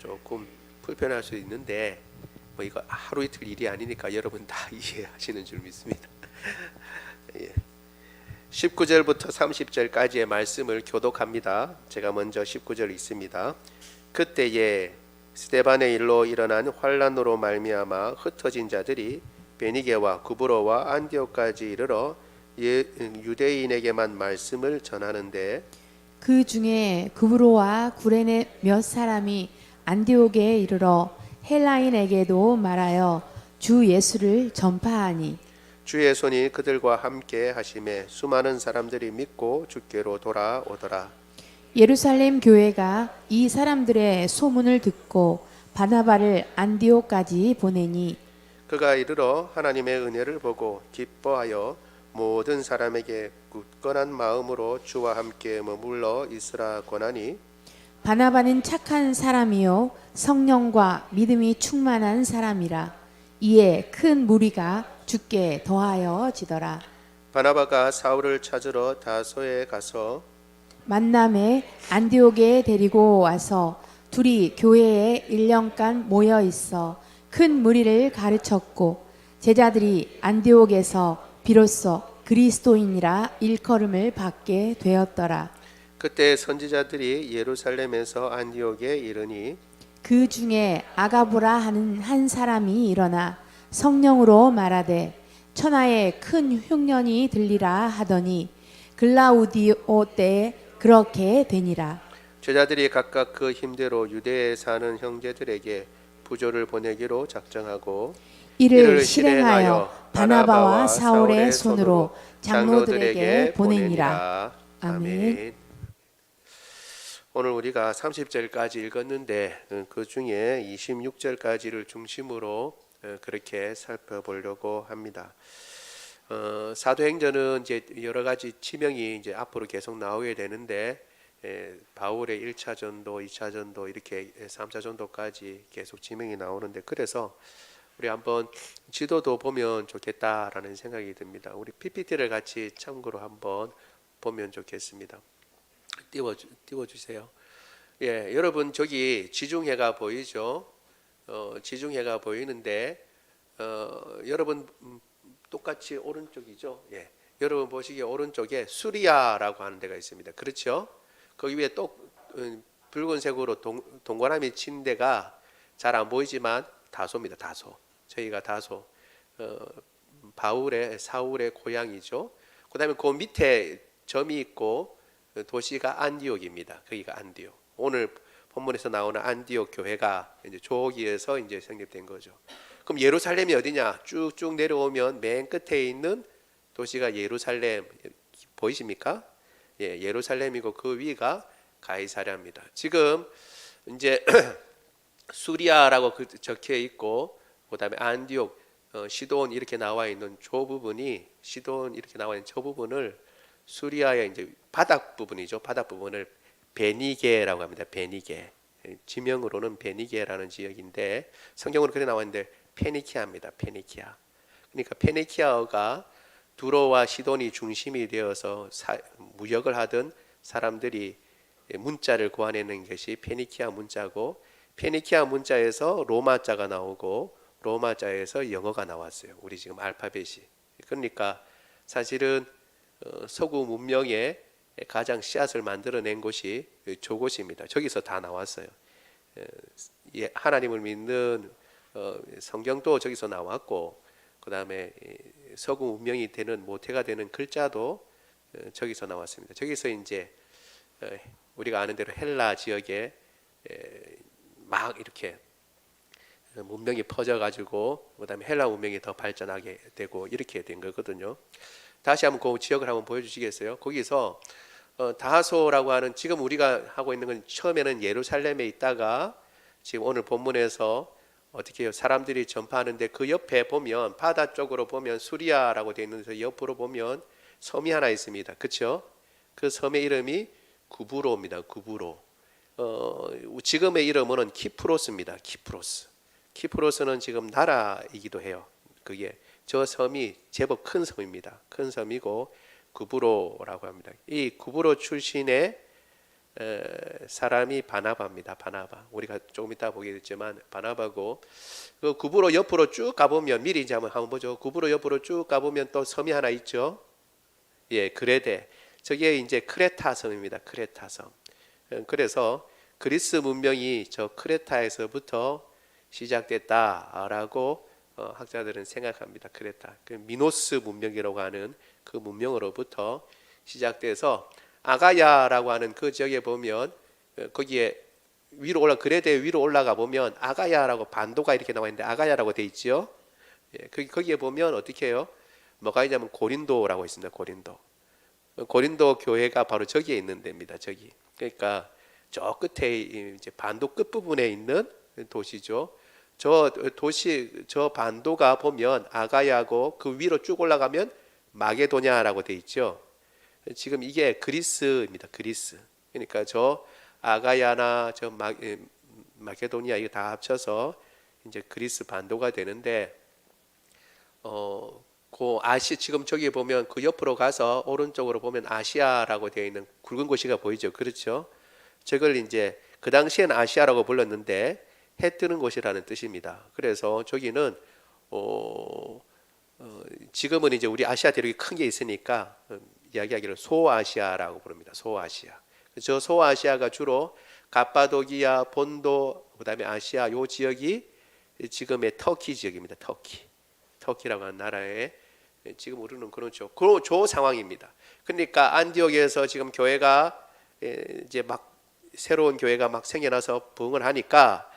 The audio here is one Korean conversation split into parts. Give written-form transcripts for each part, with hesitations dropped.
조금 불편할 수 있는데 뭐 이거 하루 이틀 일이 아니니까 여러분 다 이해하시는 줄 믿습니다. 예. 19절부터 30절까지의 말씀을 교독합니다. 제가 먼저 19절 읽습니다. 그때에 스데반의 일로 일어난 환란으로 말미암아 흩어진 자들이 베니게와 구브로와 안디옥까지 이르러 유대인에게만 말씀을 전하는데 그 중에 구브로와 구레네 몇 사람이 안디옥에 이르러 헬라인에게도 말하여 주 예수를 전파하니 주의 손이 그들과 함께 하심에 수많은 사람들이 믿고 주께로 돌아오더라. 예루살렘 교회가 이 사람들의 소문을 듣고 바나바를 안디옥까지 보내니 그가 이르러 하나님의 은혜를 보고 기뻐하여 모든 사람에게 굳건한 마음으로 주와 함께 머물러 있으라 권하니 바나바는 착한 사람이요 성령과 믿음이 충만한 사람이라 이에 큰 무리가 주께 더하여 지더라. 바나바가 사울을 찾으러 다소에 가서 만남에 안디옥에 데리고 와서 둘이 교회에 1년간 모여 있어 큰 무리를 가르쳤고 제자들이 안디옥에서 비로소 그리스도인이라 일컬음을 받게 되었더라. 그때 선지자들이 예루살렘에서 안디옥에 이르니 그 중에 아가보라 하는 한 사람이 일어나 성령으로 말하되 천하에 큰 흉년이 들리라 하더니 글라우디오 때에 그렇게 되니라. 제자들이 각각 그 힘대로 유대에 사는 형제들에게 부조를 보내기로 작정하고 이를 실행하여 바나바와 사울의 손으로 장로들에게 보내니라. 아멘. 오늘 우리가 30절까지 읽었는데 그 중에 26절까지를 중심으로 그렇게 살펴보려고 합니다. 사도행전은 이제 여러 가지 지명이 이제 앞으로 계속 나오게 되는데 바울의 1차 전도, 2차 전도 이렇게 3차 전도까지 계속 지명이 나오는데 그래서 우리 한번 지도도 보면 좋겠다라는 생각이 듭니다. 우리 PPT를 같이 참고로 한번 보면 좋겠습니다. 띄워주세요. 예, 여러분 저기 지중해가 보이죠? 지중해가 보이는데 여러분 똑같이 오른쪽이죠? 예, 여러분 보시기에 오른쪽에 수리아라고 하는 데가 있습니다. 그렇죠? 거기 위에 또 붉은색으로 동그라미 친 데가 잘 안 보이지만 다소입니다. 다소. 저희가 다소. 사울의 고향이죠. 그 다음에 그 밑에 점이 있고 도시가 안디옥입니다. 거기가 안디옥. 오늘 본문에서 나오는 안디옥 교회가 이제 저기에서 이제 성립된 거죠. 그럼 예루살렘이 어디냐? 쭉쭉 내려오면 맨 끝에 있는 도시가 예루살렘 보이십니까? 예, 예루살렘이고 그 위가 가이사랴입니다. 지금 이제 수리아라고 적혀 있고 그다음에 안디옥, 시돈 이렇게 나와 있는 저 부분이 시돈 이렇게 나와 있는 저 부분을 수리아의 이제 바닥 부분이죠. 바닥 부분을 베니게라고 합니다. 베니게. 지명으로는 베니게라는 지역인데 성경으로 그래 나와 있는데 페니키아입니다. 페니키아. 그러니까 페니키아어가 두로와 시돈이 중심이 되어서 무역을 하던 사람들이 문자를 구하내는 것이 페니키아 문자고 페니키아 문자에서 로마자가 나오고 로마자에서 영어가 나왔어요. 우리 지금 알파벳이. 그러니까 사실은 서구 문명의 가장 씨앗을 만들어낸 곳이 저곳입니다. 저기서 다 나왔어요. 하나님을 믿는 성경도 저기서 나왔고 그 다음에 서구 문명이 되는 모태가 되는 글자도 저기서 나왔습니다. 저기서 이제 우리가 아는 대로 헬라 지역에 막 이렇게 문명이 퍼져가지고 그 다음에 헬라 문명이 더 발전하게 되고 이렇게 된 거거든요. 다시 한번 그 지역을 한번 보여주시겠어요? 거기서 다소라고 하는 지금 우리가 하고 있는 건 처음에는 예루살렘에 있다가 지금 오늘 본문에서 어떻게 해요? 사람들이 전파하는데 그 옆에 보면 바다 쪽으로 보면 수리아라고 되어 있는데 옆으로 보면 섬이 하나 있습니다. 그렇죠? 그 섬의 이름이 구브로입니다. 구브로. 지금의 이름은 키프로스입니다. 키프로스. 키프로스는 지금 나라이기도 해요. 그게 저 섬이 제법 큰 섬입니다. 큰 섬이고 구브로라고 합니다. 이 구브로 출신의 사람이 바나바입니다. 바나바. 우리가 조금 이따 보게 됐지만 바나바고 그 구브로 옆으로 쭉 가보면 미리 이제 한번 보죠. 구브로 옆으로 쭉 가보면 또 섬이 하나 있죠. 예, 그레데. 저게 이제 크레타 섬입니다. 크레타 섬. 그래서 그리스 문명이 저 크레타에서부터 시작됐다라고 학자들은 생각합니다. 크레타. 그 미노스 문명이라고 하는 그 문명으로부터 시작돼서 아가야라고 하는 그 지역에 보면 거기에 위로 올라 그레데 위로 올라가 보면 아가야라고 반도가 이렇게 나와 있는데 아가야라고 돼 있죠. 예, 거기에 보면 어떻게 해요? 뭐가 있냐면 고린도라고 있습니다. 고린도 교회가 바로 저기에 있는 데입니다. 저기. 그러니까 저 끝에 이제 반도 끝 부분에 있는 도시죠. 저 도시 저 반도가 보면 아가야고 그 위로 쭉 올라가면 마게도냐라고 돼 있죠. 지금 이게 그리스입니다. 그리스. 그러니까 저 아가야나 저 마게도니아 이거 다 합쳐서 이제 그리스 반도가 되는데 그 지금 저기 보면 그 옆으로 가서 오른쪽으로 보면 아시아라고 되어 있는 굵은 곳이가 보이죠. 그렇죠? 저걸 이제 그 당시엔 아시아라고 불렀는데 해 뜨는 곳이라는 뜻입니다. 그래서 저기는 지금은 이제 우리 아시아 대륙이 큰 게 있으니까 이야기하기를 소아시아라고 부릅니다. 소아시아. 저 소아시아가 주로 갑바도기아, 본도, 그다음에 아시아 요 지역이 지금의 터키 지역입니다. 터키라고 하는 나라에 지금 우리는 그렇죠. 그 상황입니다. 그러니까 안디옥에서 지금 교회가 이제 막 새로운 교회가 막 생겨나서 부흥을 하니까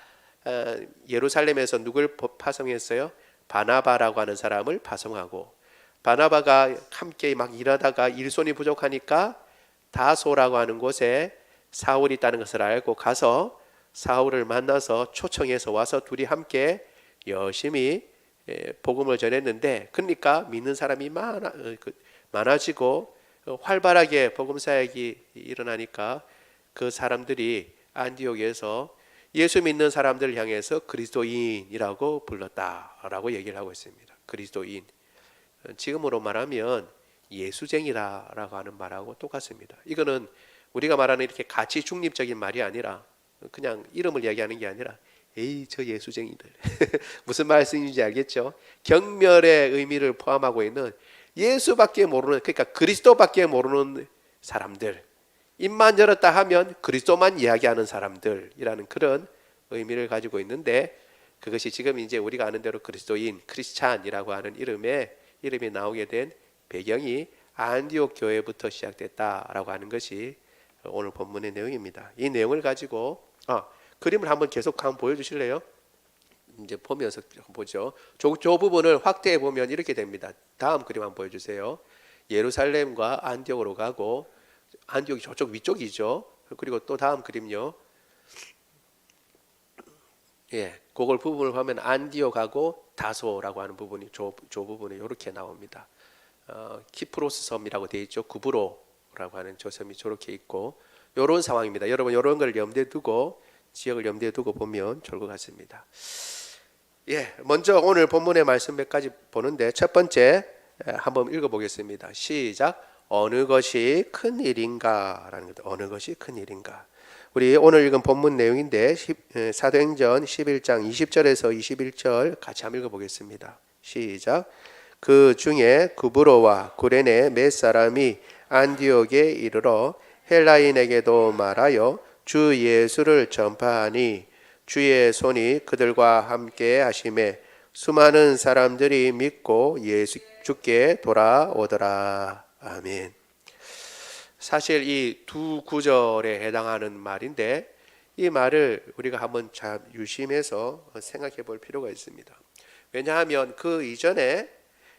예루살렘에서 누굴 파송했어요? 바나바라고 하는 사람을 파송하고 바나바가 함께 막 일하다가 일손이 부족하니까 다소라고 하는 곳에 사울이 있다는 것을 알고 가서 사울을 만나서 초청해서 와서 둘이 함께 열심히 복음을 전했는데 그러니까 믿는 사람이 많아지고 활발하게 복음 사역이 일어나니까 그 사람들이 안디옥에서 예수 믿는 사람들을 향해서 그리스도인이라고 불렀다라고 얘기를 하고 있습니다. 그리스도인. 지금으로 말하면 예수쟁이다라고 하는 말하고 똑같습니다. 이거는 우리가 말하는 이렇게 가치 중립적인 말이 아니라 그냥 이름을 이야기하는 게 아니라 에이 저 예수쟁이들 무슨 말씀인지 알겠죠? 경멸의 의미를 포함하고 있는 예수밖에 모르는 그러니까 그리스도밖에 모르는 사람들 입만 열었다 하면 그리스도만 이야기하는 사람들이라는 그런 의미를 가지고 있는데 그것이 지금 이제 우리가 아는 대로 그리스도인 크리스찬이라고 하는 이름이 나오게 된 배경이 안디옥 교회부터 시작됐다라고 하는 것이 오늘 본문의 내용입니다. 이 내용을 가지고 그림을 한번 보여주실래요? 이제 보면서 보죠. 저 부분을 확대해 보면 이렇게 됩니다. 다음 그림 한번 보여주세요. 예루살렘과 안디옥으로 가고 안디옥이 저쪽 위쪽이죠. 그리고 또 다음 그림요. 예, 그걸 부분을 보면 안디옥하고 다소라고 하는 부분이 저 부분이 이렇게 나옵니다. 키프로스 섬이라고 되어 있죠. 구브로라고 하는 저 섬이 저렇게 있고 이런 상황입니다. 여러분 이런 걸 염두에 두고 지역을 염두에 두고 보면 좋을 것 같습니다. 예, 먼저 오늘 본문의 말씀 몇 가지 보는데 첫 번째 한번 읽어보겠습니다. 시작. 어느 것이 큰 일인가라는 것. 어느 것이 큰 일인가. 우리 오늘 읽은 본문 내용인데 사도행전 11장 20절에서 21절 같이 한번 읽어보겠습니다. 시작. 그 중에 구브로와 구레네 몇 사람이 안디옥에 이르러 헬라인에게도 말하여 주 예수를 전파하니 주의 손이 그들과 함께 하심에 수많은 사람들이 믿고 주께 돌아오더라. 아멘. 사실 이 두 구절에 해당하는 말인데 이 말을 우리가 한번 잘 유심해서 생각해 볼 필요가 있습니다. 왜냐하면 그 이전에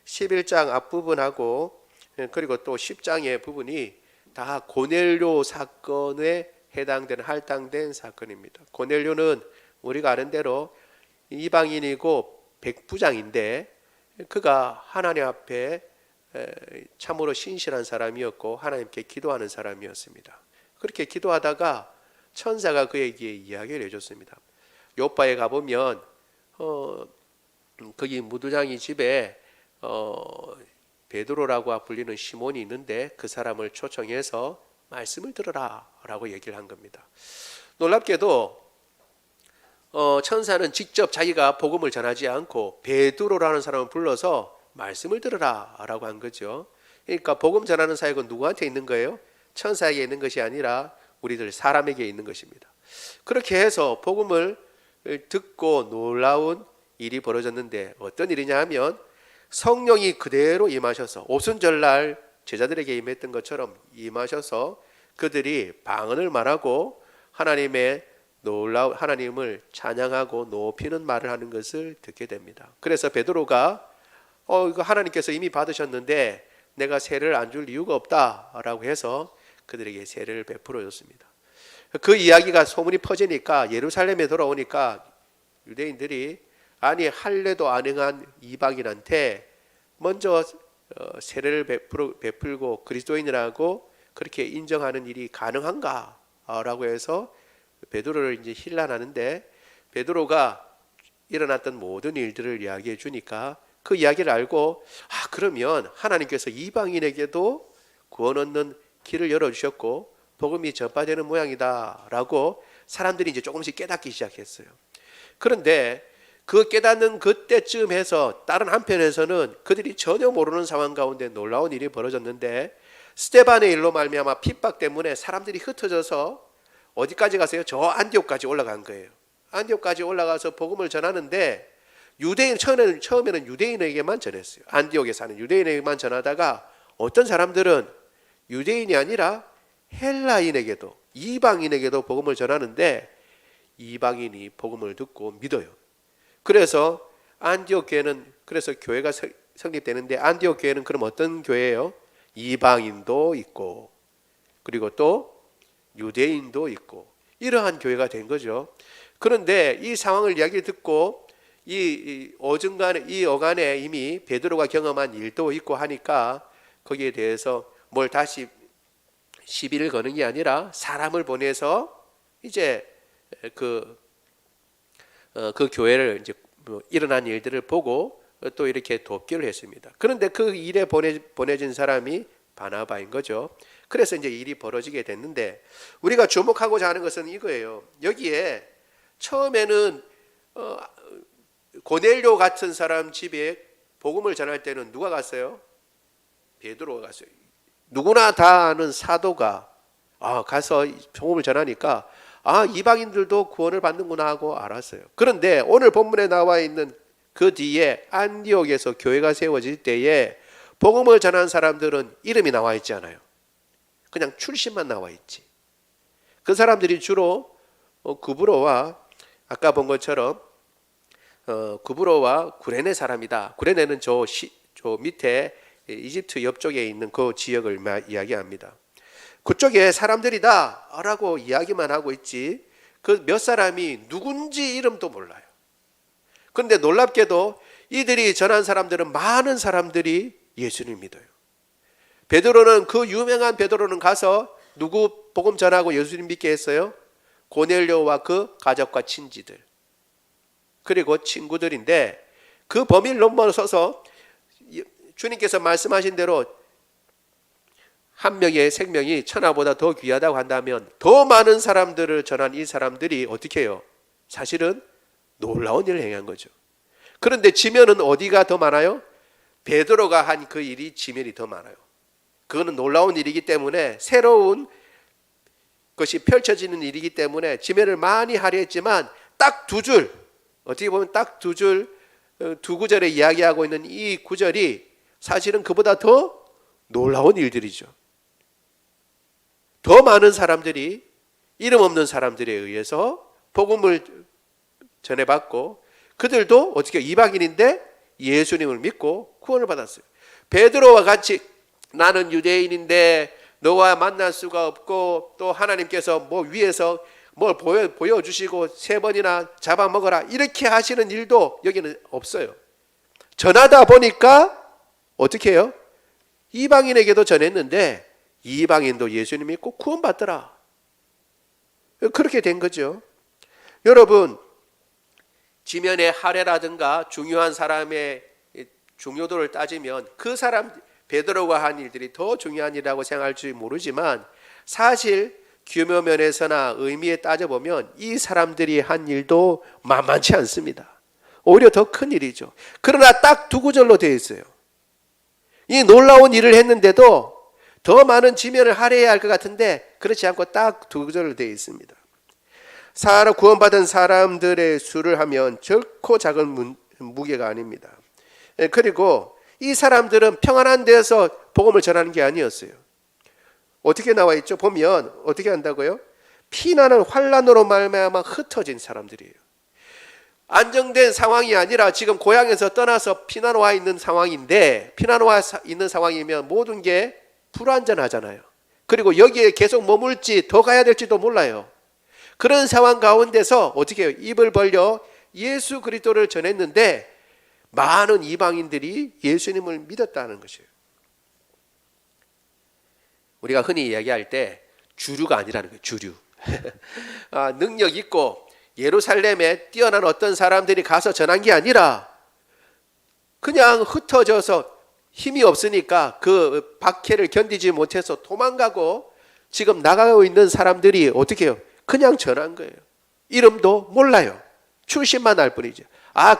11장 앞부분하고 그리고 또 10장의 부분이 다 고넬료 사건에 해당되는 할당된 사건입니다. 고넬료는 우리가 아는 대로 이방인이고 백부장인데 그가 하나님 앞에 참으로 신실한 사람이었고 하나님께 기도하는 사람이었습니다. 그렇게 기도하다가 천사가 그에게 이야기를 해줬습니다. 요바에 가보면 거기 무두장이 집에 베드로라고 불리는 시몬이 있는데 그 사람을 초청해서 말씀을 들어라 라고 얘기를 한 겁니다. 놀랍게도 천사는 직접 자기가 복음을 전하지 않고 베드로라는 사람을 불러서 말씀을 들어라 라고 한 거죠. 그러니까 복음 전하는 사역은 누구한테 있는 거예요? 천사에게 있는 것이 아니라 우리들 사람에게 있는 것입니다. 그렇게 해서 복음을 듣고 놀라운 일이 벌어졌는데 어떤 일이냐 하면 성령이 그대로 임하셔서 오순절날 제자들에게 임했던 것처럼 임하셔서 그들이 방언을 말하고 하나님을 찬양하고 높이는 말을 하는 것을 듣게 됩니다. 그래서 베드로가 이거 하나님께서 이미 받으셨는데 내가 세를 안 줄 이유가 없다라고 해서 그들에게 세를 베풀어 줬습니다. 그 이야기가 소문이 퍼지니까 예루살렘에 돌아오니까 유대인들이 아니 할례도 안 행한 이방인한테 먼저 세례를 베풀고 그리스도인이라고 그렇게 인정하는 일이 가능한가라고 해서 베드로를 이제 힐난하는데 베드로가 일어났던 모든 일들을 이야기해 주니까 그 이야기를 알고 그러면 하나님께서 이방인에게도 구원 얻는 길을 열어주셨고 복음이 전파되는 모양이다라고 사람들이 이제 조금씩 깨닫기 시작했어요. 그런데 그 깨닫는 그때쯤 해서 다른 한편에서는 그들이 전혀 모르는 상황 가운데 놀라운 일이 벌어졌는데 스데반의 일로 말미암아 핍박 때문에 사람들이 흩어져서 어디까지 가세요? 저 안디옥까지 올라간 거예요. 안디옥까지 올라가서 복음을 전하는데 처음에는 유대인에게만 전했어요. 안디옥에 사는 유대인에게만 전하다가 어떤 사람들은 유대인이 아니라 헬라인에게도 이방인에게도 복음을 전하는데 이방인이 복음을 듣고 믿어요. 그래서 안디옥 교회는 그래서 교회가 성립되는데 안디옥 교회는 그럼 어떤 교회예요? 이방인도 있고 그리고 또 유대인도 있고 이러한 교회가 된 거죠. 그런데 이 상황을 이야기를 듣고 이 어간에 이미 베드로가 경험한 일도 있고 하니까 거기에 대해서 뭘 다시 시비를 거는 게 아니라 사람을 보내서 이제 그 교회를 이제 일어난 일들을 보고 또 이렇게 돕기를 했습니다. 그런데 그 일에 보내진 사람이 바나바인 거죠. 그래서 이제 일이 벌어지게 됐는데 우리가 주목하고자 하는 것은 이거예요. 여기에 처음에는 고넬료 같은 사람 집에 복음을 전할 때는 누가 갔어요? 베드로가 갔어요. 누구나 다 아는 사도가 가서 복음을 전하니까 이방인들도 구원을 받는구나 하고 알았어요. 그런데 오늘 본문에 나와 있는 그 뒤에 안디옥에서 교회가 세워질 때에 복음을 전한 사람들은 이름이 나와 있지 않아요. 그냥 출신만 나와 있지. 그 사람들이 주로 구브로와 아까 본 것처럼 구브로와 구레네 사람이다. 구레네는 저 밑에 이집트 옆쪽에 있는 그 지역을 이야기합니다. 그쪽에 사람들이다 라고 이야기만 하고 있지 그 몇 사람이 누군지 이름도 몰라요. 그런데 놀랍게도 이들이 전한 사람들은 많은 사람들이 예수를 믿어요. 베드로는 그 유명한 베드로는 가서 누구 복음 전하고 예수님 믿게 했어요? 고넬료와 그 가족과 친지들 그리고 친구들인데 그 범위를 넘어서서 주님께서 말씀하신 대로 한 명의 생명이 천하보다 더 귀하다고 한다면 더 많은 사람들을 전한 이 사람들이 어떻게 해요? 사실은 놀라운 일을 행한 거죠. 그런데 지면은 어디가 더 많아요? 베드로가 한 그 일이 지면이 더 많아요. 그거는 놀라운 일이기 때문에 새로운 것이 펼쳐지는 일이기 때문에 지면을 많이 하려 했지만 딱 두 줄, 어떻게 보면 딱 두 줄, 두 구절에 이야기하고 있는 이 구절이 사실은 그보다 더 놀라운 일들이죠. 더 많은 사람들이 이름 없는 사람들에 의해서 복음을 전해받고 그들도 어떻게 이방인인데 예수님을 믿고 구원을 받았어요. 베드로와 같이 나는 유대인인데 너와 만날 수가 없고 또 하나님께서 뭐 위에서 뭘 보여주시고 3번이나 잡아먹어라 이렇게 하시는 일도 여기는 없어요. 전하다 보니까 어떻게 해요? 이방인에게도 전했는데 이방인도 예수님 믿고 구원받더라. 그렇게 된 거죠. 여러분 지면의 할례라든가 중요한 사람의 중요도를 따지면 그 사람 베드로가 한 일들이 더 중요한 일이라고 생각할지 모르지만 사실 규모 면에서나 의미에 따져보면 이 사람들이 한 일도 만만치 않습니다. 오히려 더 큰 일이죠. 그러나 딱 두 구절로 되어 있어요. 이 놀라운 일을 했는데도 더 많은 지면을 할애해야 할 것 같은데 그렇지 않고 딱 두 구절로 되어 있습니다. 구원받은 사람들의 수를 하면 결코 작은 무게가 아닙니다. 그리고 이 사람들은 평안한 데서 복음을 전하는 게 아니었어요. 어떻게 나와 있죠? 보면 어떻게 한다고요? 피나는 환난으로 말미암아 흩어진 사람들이에요. 안정된 상황이 아니라 지금 고향에서 떠나서 피난 와 있는 상황인데, 피난 와 있는 상황이면 모든 게 불안전하잖아요. 그리고 여기에 계속 머물지 더 가야 될지도 몰라요. 그런 상황 가운데서 어떻게 해요? 입을 벌려 예수 그리스도를 전했는데 많은 이방인들이 예수님을 믿었다는 것이에요. 우리가 흔히 이야기할 때 주류가 아니라는 거예요. 주류. 능력 있고 예루살렘에 뛰어난 어떤 사람들이 가서 전한 게 아니라 그냥 흩어져서 힘이 없으니까 그 박해를 견디지 못해서 도망가고 지금 나가고 있는 사람들이 어떻게 해요? 그냥 전한 거예요. 이름도 몰라요. 출신만 알 뿐이죠.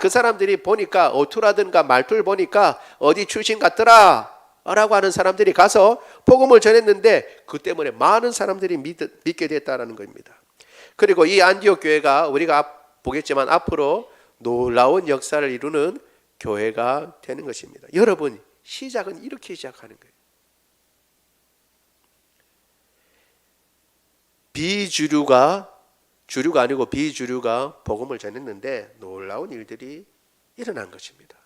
그 사람들이 보니까 어투라든가 말투를 보니까 어디 출신 같더라 라고 하는 사람들이 가서 복음을 전했는데 그 때문에 많은 사람들이 믿게 됐다는 겁니다. 그리고 이 안디옥 교회가 우리가 보겠지만 앞으로 놀라운 역사를 이루는 교회가 되는 것입니다. 여러분, 시작은 이렇게 시작하는 거예요. 주류가 아니고 비주류가 복음을 전했는데 놀라운 일들이 일어난 것입니다.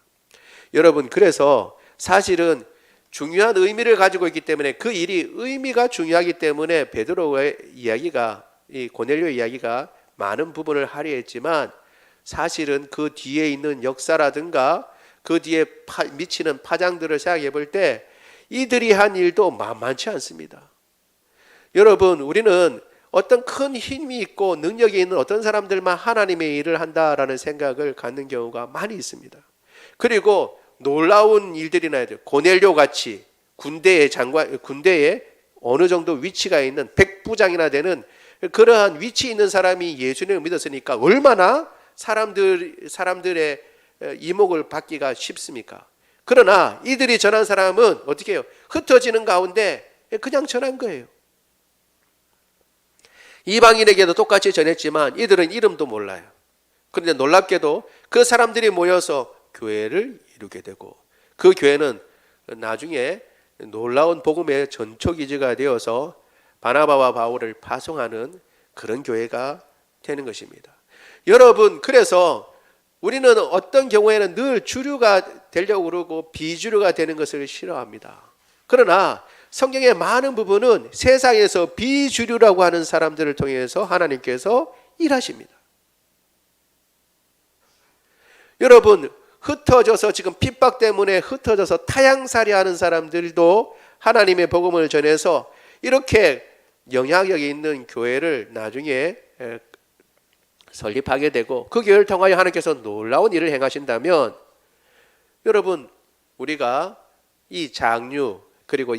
여러분, 그래서 사실은 중요한 의미를 가지고 있기 때문에 그 일이 의미가 중요하기 때문에 베드로의 이야기가, 이 고넬료의 이야기가 많은 부분을 할애했지만 사실은 그 뒤에 있는 역사라든가 그 뒤에 미치는 파장들을 생각해 볼 때 이들이 한 일도 만만치 않습니다. 여러분, 우리는 어떤 큰 힘이 있고 능력이 있는 어떤 사람들만 하나님의 일을 한다라는 생각을 갖는 경우가 많이 있습니다. 그리고 놀라운 일들이 나야 돼요. 고넬료 같이 군대에 어느 정도 위치가 있는 백부장이나 되는 그러한 위치 있는 사람이 예수님을 믿었으니까 얼마나 사람들의 이목을 받기가 쉽습니까? 그러나 이들이 전한 사람은 어떻게 해요? 흩어지는 가운데 그냥 전한 거예요. 이방인에게도 똑같이 전했지만 이들은 이름도 몰라요. 그런데 놀랍게도 그 사람들이 모여서 교회를 이루게 되고 그 교회는 나중에 놀라운 복음의 전초기지가 되어서 바나바와 바울을 파송하는 그런 교회가 되는 것입니다. 여러분, 그래서 우리는 어떤 경우에는 늘 주류가 되려고 그러고 비주류가 되는 것을 싫어합니다. 그러나 성경의 많은 부분은 세상에서 비주류라고 하는 사람들을 통해서 하나님께서 일하십니다. 여러분, 흩어져서 지금 핍박 때문에 흩어져서 타향살이 하는 사람들도 하나님의 복음을 전해서 이렇게 영향력이 있는 교회를 나중에 설립하게 되고 그 교회를 통하여 하나님께서 놀라운 일을 행하신다면 여러분, 우리가 이 장류 그리고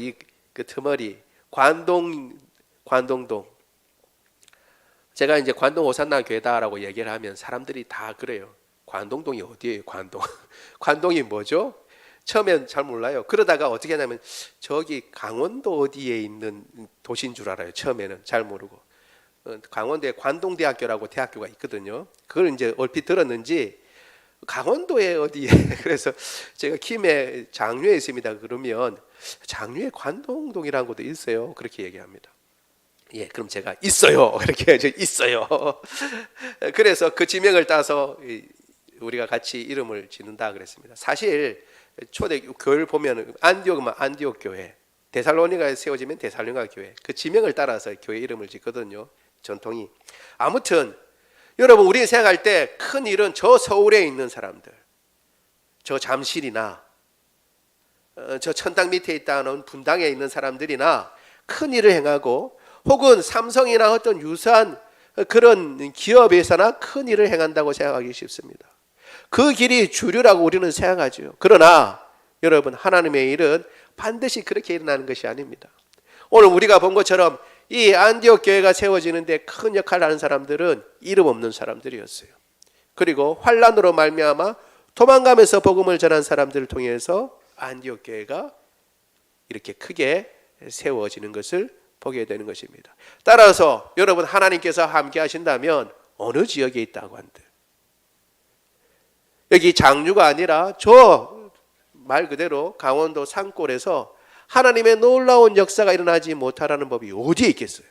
그 트머리 관동동, 제가 이제 관동 호산나 교회다라고 얘기를 하면 사람들이 다 그래요. 관동동이 어디예요? 관동이 뭐죠? 처음엔 잘 몰라요. 그러다가 어떻게 하냐면 저기 강원도 어디에 있는 도시인 줄 알아요. 처음에는 잘 모르고. 강원도에 관동대학교라고 대학교가 있거든요. 그걸 이제 얼핏 들었는지 강원도에 어디에 그래서 제가 김해 장류에 있습니다. 그러면 장류에 관동동이라는 곳도 있어요. 그렇게 얘기합니다. 예, 그럼 제가 있어요. 이렇게 있어요. 그래서 그 지명을 따서 우리가 같이 이름을 짓는다 그랬습니다. 사실 초대 교회를 보면 안디옥이면 안디옥 교회, 데살로니가에 세워지면 데살로니가 교회, 그 지명을 따라서 교회 이름을 짓거든요. 전통이. 아무튼 여러분, 우리 생각할 때 큰 일은 저 서울에 있는 사람들, 저 잠실이나 저 천당 밑에 있다는 분당에 있는 사람들이나 큰 일을 행하고 혹은 삼성이나 어떤 유사한 그런 기업에서나 큰 일을 행한다고 생각하기 쉽습니다. 그 길이 주류라고 우리는 생각하죠. 그러나 여러분, 하나님의 일은 반드시 그렇게 일어나는 것이 아닙니다. 오늘 우리가 본 것처럼 이 안디옥 교회가 세워지는데 큰 역할을 하는 사람들은 이름 없는 사람들이었어요. 그리고 환란으로 말미암아 도망가면서 복음을 전한 사람들을 통해서 안디옥 교회가 이렇게 크게 세워지는 것을 보게 되는 것입니다. 따라서 여러분, 하나님께서 함께 하신다면 어느 지역에 있다고 한들, 여기 장류가 아니라 저 말 그대로 강원도 산골에서 하나님의 놀라운 역사가 일어나지 못하라는 법이 어디에 있겠어요?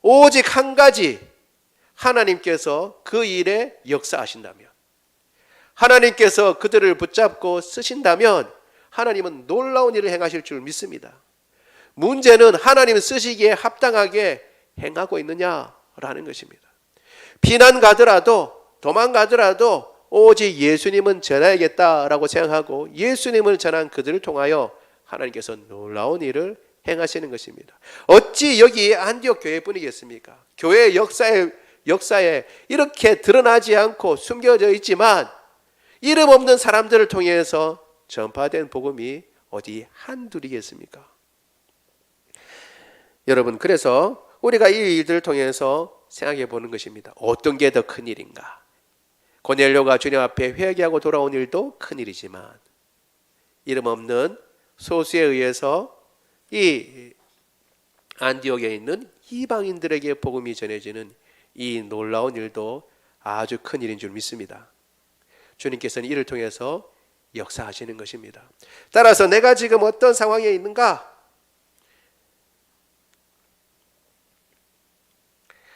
오직 한 가지, 하나님께서 그 일에 역사하신다면, 하나님께서 그들을 붙잡고 쓰신다면 하나님은 놀라운 일을 행하실 줄 믿습니다. 문제는 하나님 쓰시기에 합당하게 행하고 있느냐라는 것입니다. 피난 가더라도, 도망가더라도 오직 예수님은 전해야겠다라고 생각하고 예수님을 전한 그들을 통하여 하나님께서 놀라운 일을 행하시는 것입니다. 어찌 여기 안디옥 교회뿐이겠습니까? 교회의 역사에 이렇게 드러나지 않고 숨겨져 있지만 이름 없는 사람들을 통해서 전파된 복음이 어디 한둘이겠습니까? 여러분, 그래서 우리가 이 일들을 통해서 생각해 보는 것입니다. 어떤 게 더 큰 일인가? 고넬료가 주님 앞에 회개하고 돌아온 일도 큰 일이지만 이름 없는 소수에 의해서 이 안디옥에 있는 이방인들에게 복음이 전해지는 이 놀라운 일도 아주 큰 일인 줄 믿습니다. 주님께서는 이를 통해서 역사하시는 것입니다. 따라서 내가 지금 어떤 상황에 있는가?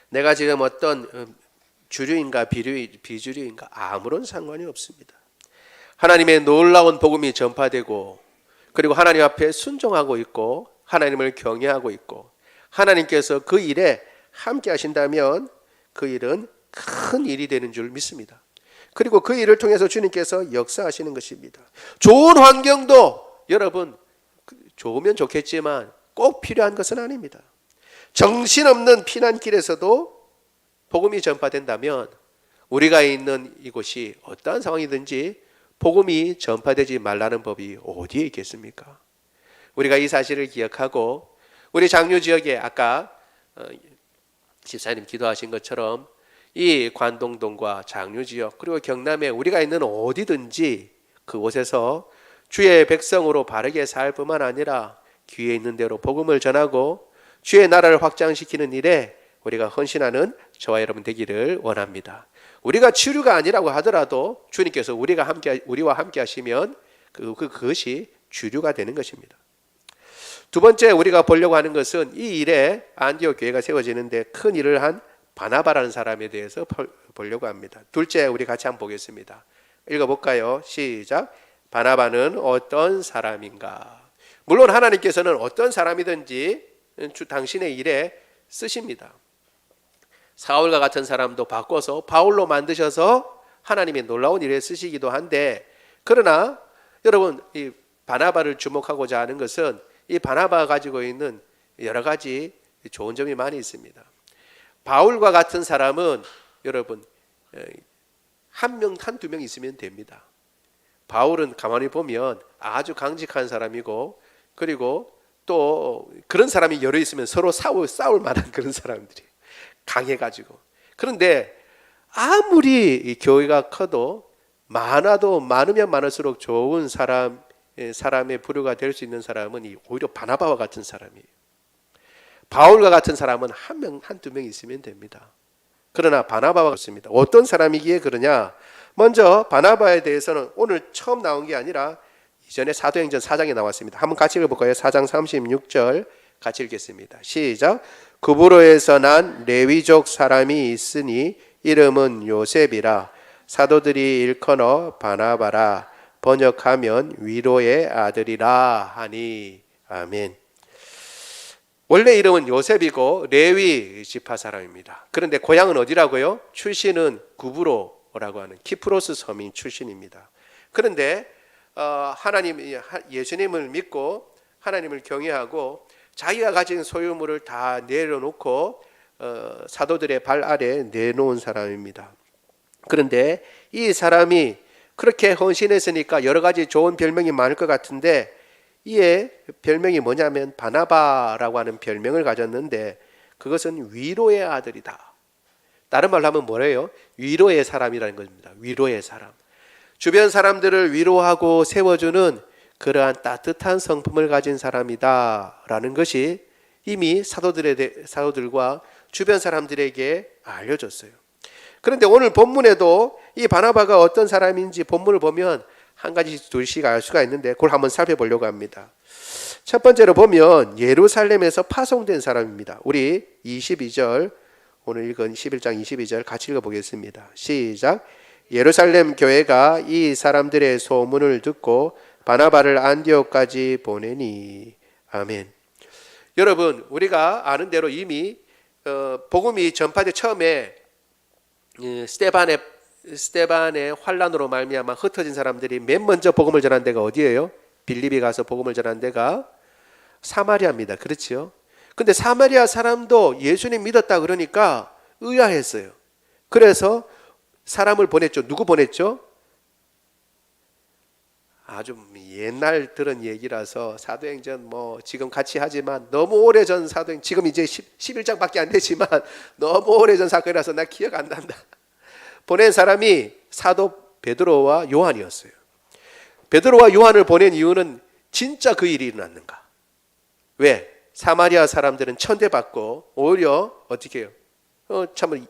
내가 지금 어떤 주류인가 비주류인가 아무런 상관이 없습니다. 하나님의 놀라운 복음이 전파되고 그리고 하나님 앞에 순종하고 있고 하나님을 경외하고 있고 하나님께서 그 일에 함께 하신다면 그 일은 큰 일이 되는 줄 믿습니다. 그리고 그 일을 통해서 주님께서 역사하시는 것입니다. 좋은 환경도 여러분 좋으면 좋겠지만 꼭 필요한 것은 아닙니다. 정신없는 피난길에서도 복음이 전파된다면 우리가 있는 이곳이 어떠한 상황이든지 복음이 전파되지 말라는 법이 어디에 있겠습니까? 우리가 이 사실을 기억하고 우리 장류 지역에 아까 집사님 기도하신 것처럼 이 관동동과 장류 지역 그리고 경남에 우리가 있는 어디든지 그곳에서 주의 백성으로 바르게 살 뿐만 아니라 귀에 있는 대로 복음을 전하고 주의 나라를 확장시키는 일에 우리가 헌신하는 저와 여러분 되기를 원합니다. 우리가 주류가 아니라고 하더라도 주님께서 우리와 함께 하시면 그것이 주류가 되는 것입니다. 두 번째 우리가 보려고 하는 것은 이 일에 안디옥 교회가 세워지는데 큰 일을 한 바나바라는 사람에 대해서 보려고 합니다. 둘째 우리 같이 한번 보겠습니다. 읽어볼까요? 시작. 바나바는 어떤 사람인가? 물론 하나님께서는 어떤 사람이든지 당신의 일에 쓰십니다. 사울과 같은 사람도 바꿔서 바울로 만드셔서 하나님의 놀라운 일에 쓰시기도 한데 그러나 여러분 이 바나바를 주목하고자 하는 것은 이 바나바가 가지고 있는 여러 가지 좋은 점이 많이 있습니다. 바울과 같은 사람은 여러분 한두 명 있으면 됩니다. 바울은 가만히 보면 아주 강직한 사람이고 그리고 또 그런 사람이 여러 있으면 서로 싸울 만한 그런 사람들이 강해가지고 그런데 아무리 이 교회가 커도 많으면 많을수록 좋은 사람의 부류가 될 수 있는 사람은 오히려 바나바와 같은 사람이에요. 바울과 같은 사람은 한두 명 있으면 됩니다. 그러나 바나바와 같습니다. 어떤 사람이기에 그러냐? 먼저 바나바에 대해서는 오늘 처음 나온 게 아니라 이전에 사도행전 4장에 나왔습니다. 한번 같이 읽어볼까요? 4장 36절 같이 읽겠습니다. 시작. 구브로에서 난 레위족 사람이 있으니 이름은 요셉이라 사도들이 일컬어 바나바라 번역하면 위로의 아들이라 하니. 아멘. 원래 이름은 요셉이고 레위 지파 사람입니다. 그런데 고향은 어디라고요? 출신은 구브로라고 하는 키프로스 서민 출신입니다. 그런데 예수님을 믿고 하나님을 경외하고 자기가 가진 소유물을 다 내려놓고 사도들의 발 아래 내놓은 사람입니다. 그런데 이 사람이 그렇게 헌신했으니까 여러 가지 좋은 별명이 많을 것 같은데 이의 별명이 뭐냐면 바나바라고 하는 별명을 가졌는데 그것은 위로의 아들이다. 다른 말로 하면 뭐래요? 위로의 사람이라는 겁니다. 위로의 사람. 주변 사람들을 위로하고 세워주는 그러한 따뜻한 성품을 가진 사람이다 라는 것이 이미 사도들과 주변 사람들에게 알려졌어요. 그런데 오늘 본문에도 이 바나바가 어떤 사람인지 본문을 보면 한 가지 둘씩 알 수가 있는데 그걸 한번 살펴보려고 합니다. 첫 번째로 보면 예루살렘에서 파송된 사람입니다. 우리 22절 오늘 읽은 11장 22절 같이 읽어보겠습니다. 시작. 예루살렘 교회가 이 사람들의 소문을 듣고 바나바를 안디옥까지 보내니. 아멘. 여러분 우리가 아는 대로 이미 복음이 전파돼 처음에 스데반의 환란으로 말미암아 흩어진 사람들이 맨 먼저 복음을 전한 데가 어디예요? 빌립이 가서 복음을 전한 데가 사마리아입니다. 그렇죠? 근데 사마리아 사람도 예수님 믿었다 그러니까 의아했어요. 그래서 사람을 보냈죠. 누구 보냈죠? 아주 옛날 들은 얘기라서 사도행전 지금 같이 하지만 너무 오래전 사도행 지금 이제 11장밖에 안 되지만 너무 오래전 사건이라서 나 기억 안 난다. 보낸 사람이 사도 베드로와 요한이었어요. 베드로와 요한을 보낸 이유는 진짜 그 일이 일어났는가? 왜? 사마리아 사람들은 천대받고 오히려 어떻게 해요? 참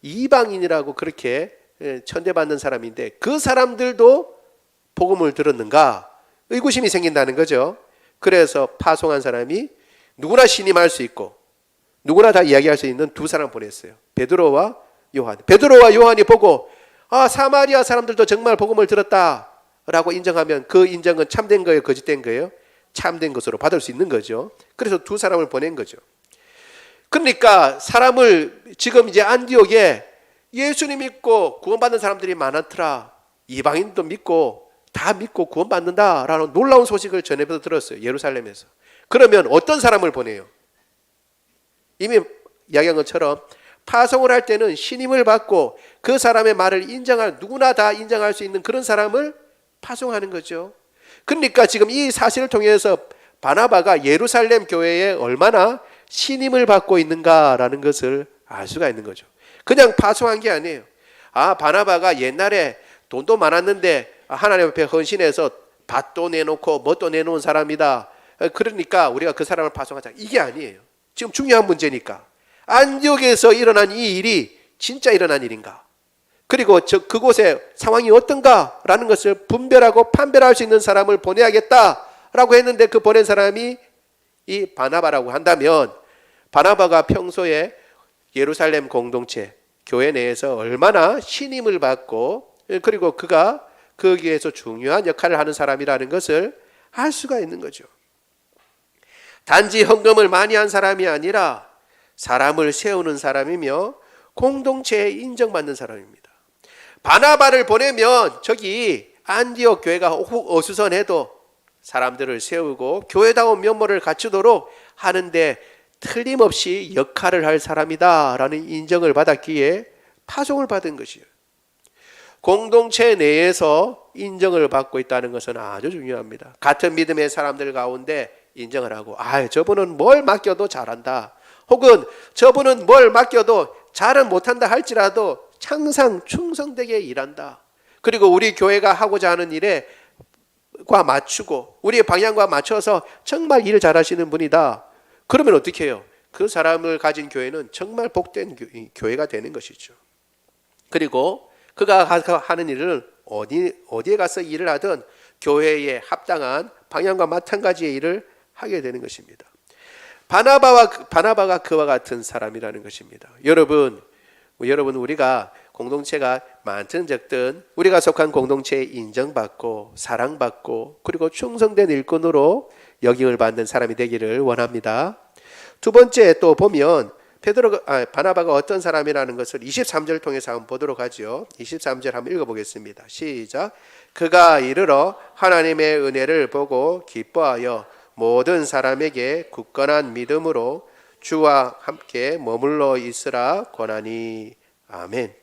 이방인이라고 그렇게 천대받는 사람인데 그 사람들도 복음을 들었는가? 의구심이 생긴다는 거죠. 그래서 파송한 사람이 누구나 신임할 수 있고 누구나 다 이야기할 수 있는 두 사람 보냈어요. 베드로와 요한. 베드로와 요한이 보고 사마리아 사람들도 정말 복음을 들었다라고 인정하면 그 인정은 참된 거예요? 거짓된 거예요? 참된 것으로 받을 수 있는 거죠. 그래서 두 사람을 보낸 거죠. 그러니까 사람을 지금 이제 안디옥에 예수님 믿고 구원받는 사람들이 많았더라. 이방인도 믿고 다 믿고 구원받는다라는 놀라운 소식을 전해서 들었어요. 예루살렘에서. 그러면 어떤 사람을 보내요? 이미 이야기한 것처럼 파송을 할 때는 신임을 받고 그 사람의 말을 누구나 다 인정할 수 있는 그런 사람을 파송하는 거죠. 그러니까 지금 이 사실을 통해서 바나바가 예루살렘 교회에 얼마나 신임을 받고 있는가라는 것을 알 수가 있는 거죠. 그냥 파송한 게 아니에요. 바나바가 옛날에 돈도 많았는데 하나님 앞에 헌신해서 밭도 내놓고 뭣도 내놓은 사람이다. 그러니까 우리가 그 사람을 파송하자. 이게 아니에요. 지금 중요한 문제니까. 안디옥에서 일어난 이 일이 진짜 일어난 일인가? 그리고 그곳의 상황이 어떤가라는 것을 분별하고 판별할 수 있는 사람을 보내야겠다라고 했는데 그 보낸 사람이 이 바나바라고 한다면 바나바가 평소에 예루살렘 공동체, 교회 내에서 얼마나 신임을 받고 그리고 그가 거기에서 중요한 역할을 하는 사람이라는 것을 알 수가 있는 거죠. 단지 헌금을 많이 한 사람이 아니라 사람을 세우는 사람이며 공동체에 인정받는 사람입니다. 바나바를 보내면 저기 안디옥 교회가 어수선해도 사람들을 세우고 교회다운 면모를 갖추도록 하는데 틀림없이 역할을 할 사람이다 라는 인정을 받았기에 파송을 받은 것이에요. 공동체 내에서 인정을 받고 있다는 것은 아주 중요합니다. 같은 믿음의 사람들 가운데 인정을 하고 저분은 뭘 맡겨도 잘한다. 혹은 저분은 뭘 맡겨도 잘은 못한다 할지라도 항상 충성되게 일한다. 그리고 우리 교회가 하고자 하는 일에 맞추고 우리의 방향과 맞춰서 정말 일을 잘하시는 분이다. 그러면 어떻게 해요? 그 사람을 가진 교회는 정말 복된 교회가 되는 것이죠. 그리고 그가 하는 일을 어디에 가서 일을 하든 교회에 합당한 방향과 마찬가지의 일을 하게 되는 것입니다. 바나바가 그와 같은 사람이라는 것입니다. 여러분 우리가 공동체가 많든 적든 우리가 속한 공동체에 인정받고 사랑받고 그리고 충성된 일꾼으로 역임을 받는 사람이 되기를 원합니다. 두 번째 또 보면 바나바가 어떤 사람이라는 것을 23절을 통해서 한번 보도록 하죠. 23절 한번 읽어보겠습니다. 시작. 그가 이르러 하나님의 은혜를 보고 기뻐하여 모든 사람에게 굳건한 믿음으로 주와 함께 머물러 있으라 권하니. 아멘.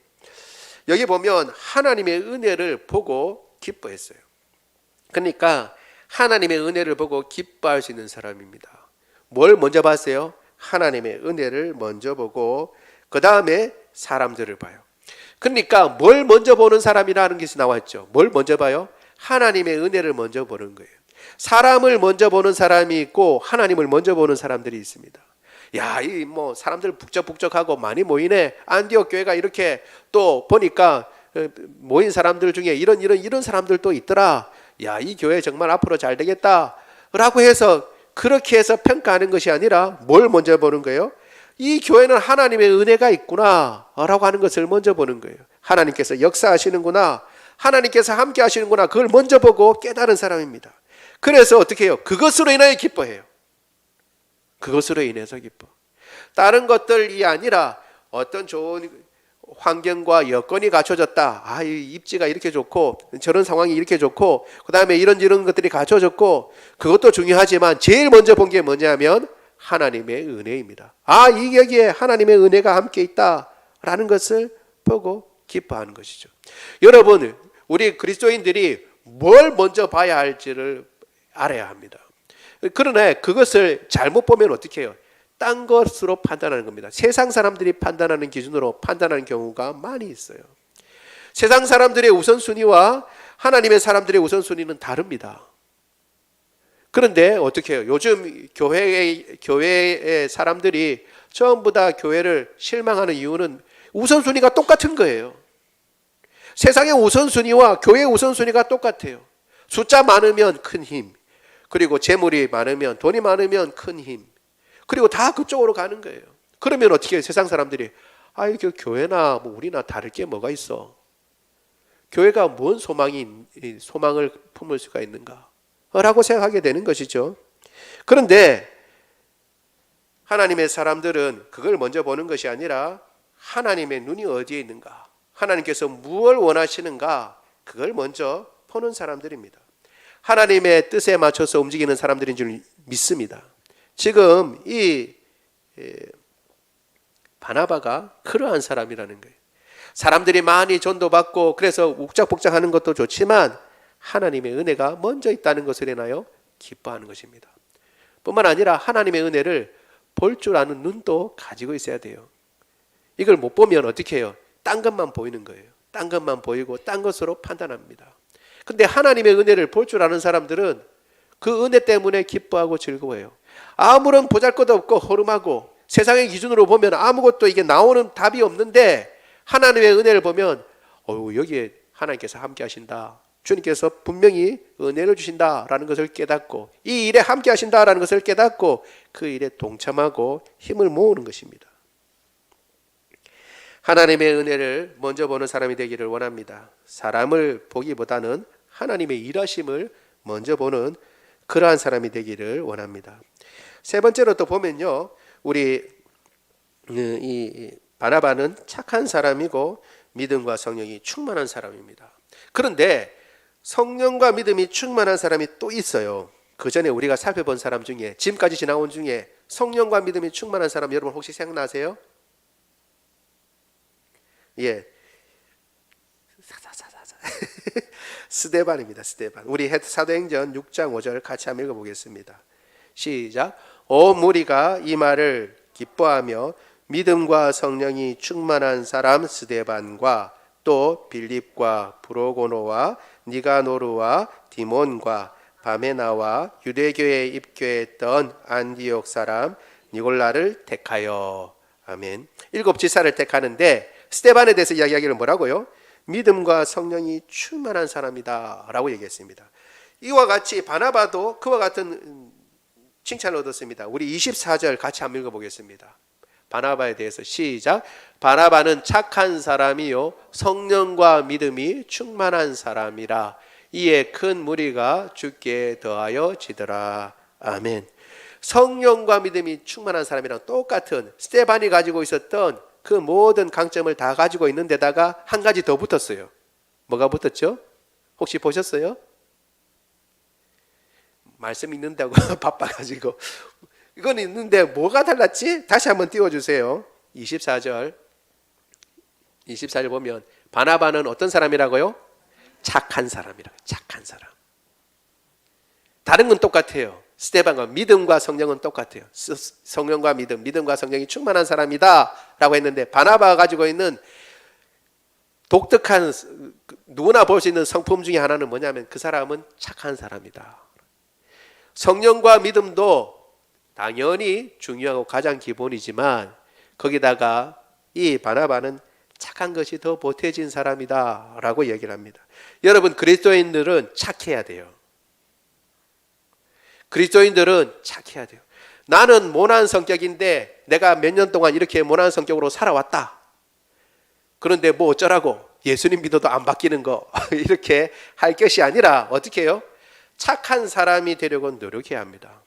여기 보면 하나님의 은혜를 보고 기뻐했어요. 그러니까 하나님의 은혜를 보고 기뻐할 수 있는 사람입니다. 뭘 먼저 봤어요? 하나님의 은혜를 먼저 보고 그 다음에 사람들을 봐요. 그러니까 뭘 먼저 보는 사람이라는 것이 나왔죠. 뭘 먼저 봐요? 하나님의 은혜를 먼저 보는 거예요. 사람을 먼저 보는 사람이 있고 하나님을 먼저 보는 사람들이 있습니다. 야, 이 뭐 사람들 북적북적하고 많이 모이네. 안디옥 교회가 이렇게 또 보니까 모인 사람들 중에 이런 사람들도 있더라. 야, 이 교회 정말 앞으로 잘 되겠다라고 해서 그렇게 해서 평가하는 것이 아니라 뭘 먼저 보는 거예요? 이 교회는 하나님의 은혜가 있구나라고 하는 것을 먼저 보는 거예요. 하나님께서 역사하시는구나, 하나님께서 함께 하시는구나, 그걸 먼저 보고 깨달은 사람입니다. 그래서 어떻게 해요? 그것으로 인하여 기뻐해요. 그것으로 인해서 기뻐. 다른 것들이 아니라 어떤 좋은 환경과 여건이 갖춰졌다. 아, 이 입지가 이렇게 좋고 저런 상황이 이렇게 좋고 그 다음에 이런 것들이 갖춰졌고, 그것도 중요하지만 제일 먼저 본 게 뭐냐면 하나님의 은혜입니다. 아, 여기에 하나님의 은혜가 함께 있다라는 것을 보고 기뻐하는 것이죠. 여러분, 우리 그리스도인들이 뭘 먼저 봐야 할지를 알아야 합니다. 그러나 그것을 잘못 보면 어떻게 해요? 딴 것으로 판단하는 겁니다. 세상 사람들이 판단하는 기준으로 판단하는 경우가 많이 있어요. 세상 사람들의 우선순위와 하나님의 사람들의 우선순위는 다릅니다. 그런데 어떻게 해요? 요즘 교회의 사람들이 전부 다 교회를 실망하는 이유는 우선순위가 똑같은 거예요. 세상의 우선순위와 교회의 우선순위가 똑같아요. 숫자 많으면 큰 힘, 그리고 재물이 많으면, 돈이 많으면 큰 힘, 그리고 다 그쪽으로 가는 거예요. 그러면 어떻게 해요? 세상 사람들이 아이, 교회나 뭐 우리나 다를 게 뭐가 있어? 교회가 뭔 소망을 품을 수가 있는가? 라고 생각하게 되는 것이죠. 그런데 하나님의 사람들은 그걸 먼저 보는 것이 아니라 하나님의 눈이 어디에 있는가, 하나님께서 무엇을 원하시는가, 그걸 먼저 보는 사람들입니다. 하나님의 뜻에 맞춰서 움직이는 사람들인 줄 믿습니다. 지금 이 바나바가 그러한 사람이라는 거예요. 사람들이 많이 전도받고 그래서 욱작복작하는 것도 좋지만 하나님의 은혜가 먼저 있다는 것을 인하여 기뻐하는 것입니다. 뿐만 아니라 하나님의 은혜를 볼 줄 아는 눈도 가지고 있어야 돼요. 이걸 못 보면 어떻게 해요? 딴 것만 보이는 거예요. 딴 것만 보이고 딴 것으로 판단합니다. 근데 하나님의 은혜를 볼 줄 아는 사람들은 그 은혜 때문에 기뻐하고 즐거워해요. 아무런 보잘것 없고 허름하고 세상의 기준으로 보면 아무것도 이게 나오는 답이 없는데 하나님의 은혜를 보면 여기에 하나님께서 함께 하신다, 주님께서 분명히 은혜를 주신다라는 것을 깨닫고 이 일에 함께 하신다라는 것을 깨닫고 그 일에 동참하고 힘을 모으는 것입니다. 하나님의 은혜를 먼저 보는 사람이 되기를 원합니다. 사람을 보기보다는 하나님의 일하심을 먼저 보는 그러한 사람이 되기를 원합니다. 세 번째로 또 보면요, 우리 이 바나바는 착한 사람이고 믿음과 성령이 충만한 사람입니다. 그런데 성령과 믿음이 충만한 사람이 또 있어요. 그 전에 우리가 살펴본 사람 중에, 지금까지 지나온 중에 성령과 믿음이 충만한 사람 여러분 혹시 생각나세요? 예, 스데반입니다. 스데반. 우리 사도행전 6장 5절 같이 한번 읽어보겠습니다. 시작. 온 무리가 이 말을 기뻐하며 믿음과 성령이 충만한 사람 스데반과 또 빌립과 브로고노와 니가노르와 디몬과 바메나와 유대교에 입교했던 안디옥 사람 니골라를 택하여. 아멘. 7지사를 택하는데 스데반에 대해서 이야기하기를 뭐라고요? 믿음과 성령이 충만한 사람이다 라고 얘기했습니다. 이와 같이 바나바도 그와 같은 칭찬을 얻었습니다. 우리 24절 같이 한번 읽어보겠습니다. 바나바에 대해서 시작. 바나바는 착한 사람이요 성령과 믿음이 충만한 사람이라. 이에 큰 무리가 주께 더하여 지더라. 아멘. 성령과 믿음이 충만한 사람이랑 똑같은 스데반이 가지고 있었던 그 모든 강점을 다 가지고 있는 데다가 한 가지 더 붙었어요. 뭐가 붙었죠? 혹시 보셨어요? 말씀 읽는다고 바빠가지고 이건 있는데 뭐가 달랐지? 다시 한번 띄워주세요. 24절 보면 바나바는 어떤 사람이라고요? 착한 사람이라고. 착한 사람. 다른 건 똑같아요. 스데반과 믿음과 성령은 똑같아요. 성령과 믿음, 믿음과 성령이 충만한 사람이다 라고 했는데, 바나바가 가지고 있는 독특한, 누구나 볼 수 있는 성품 중에 하나는 뭐냐면 그 사람은 착한 사람이다. 성령과 믿음도 당연히 중요하고 가장 기본이지만 거기다가 이 바나바는 착한 것이 더 보태진 사람이다 라고 얘기를 합니다. 여러분, 그리스도인들은 착해야 돼요. 그리스도인들은 착해야 돼요. 나는 모난 성격인데 내가 몇 년 동안 이렇게 모난 성격으로 살아왔다. 그런데 뭐 어쩌라고, 예수님 믿어도 안 바뀌는 거 이렇게 할 것이 아니라 어떻게 해요? 착한 사람이 되려고 노력해야 합니다.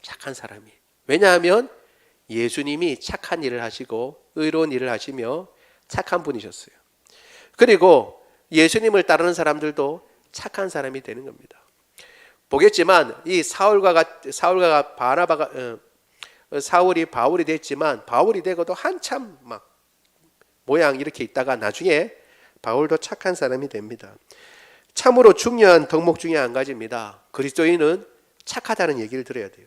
착한 사람이. 왜냐하면 예수님이 착한 일을 하시고 의로운 일을 하시며 착한 분이셨어요. 그리고 예수님을 따르는 사람들도 착한 사람이 되는 겁니다. 보겠지만 이 사울과 바나바가 사울이 바울이 됐지만 바울이 되고도 한참 막 모양 이렇게 있다가 나중에 바울도 착한 사람이 됩니다. 참으로 중요한 덕목 중에 한 가지입니다. 그리스도인은 착하다는 얘기를 들어야 돼요.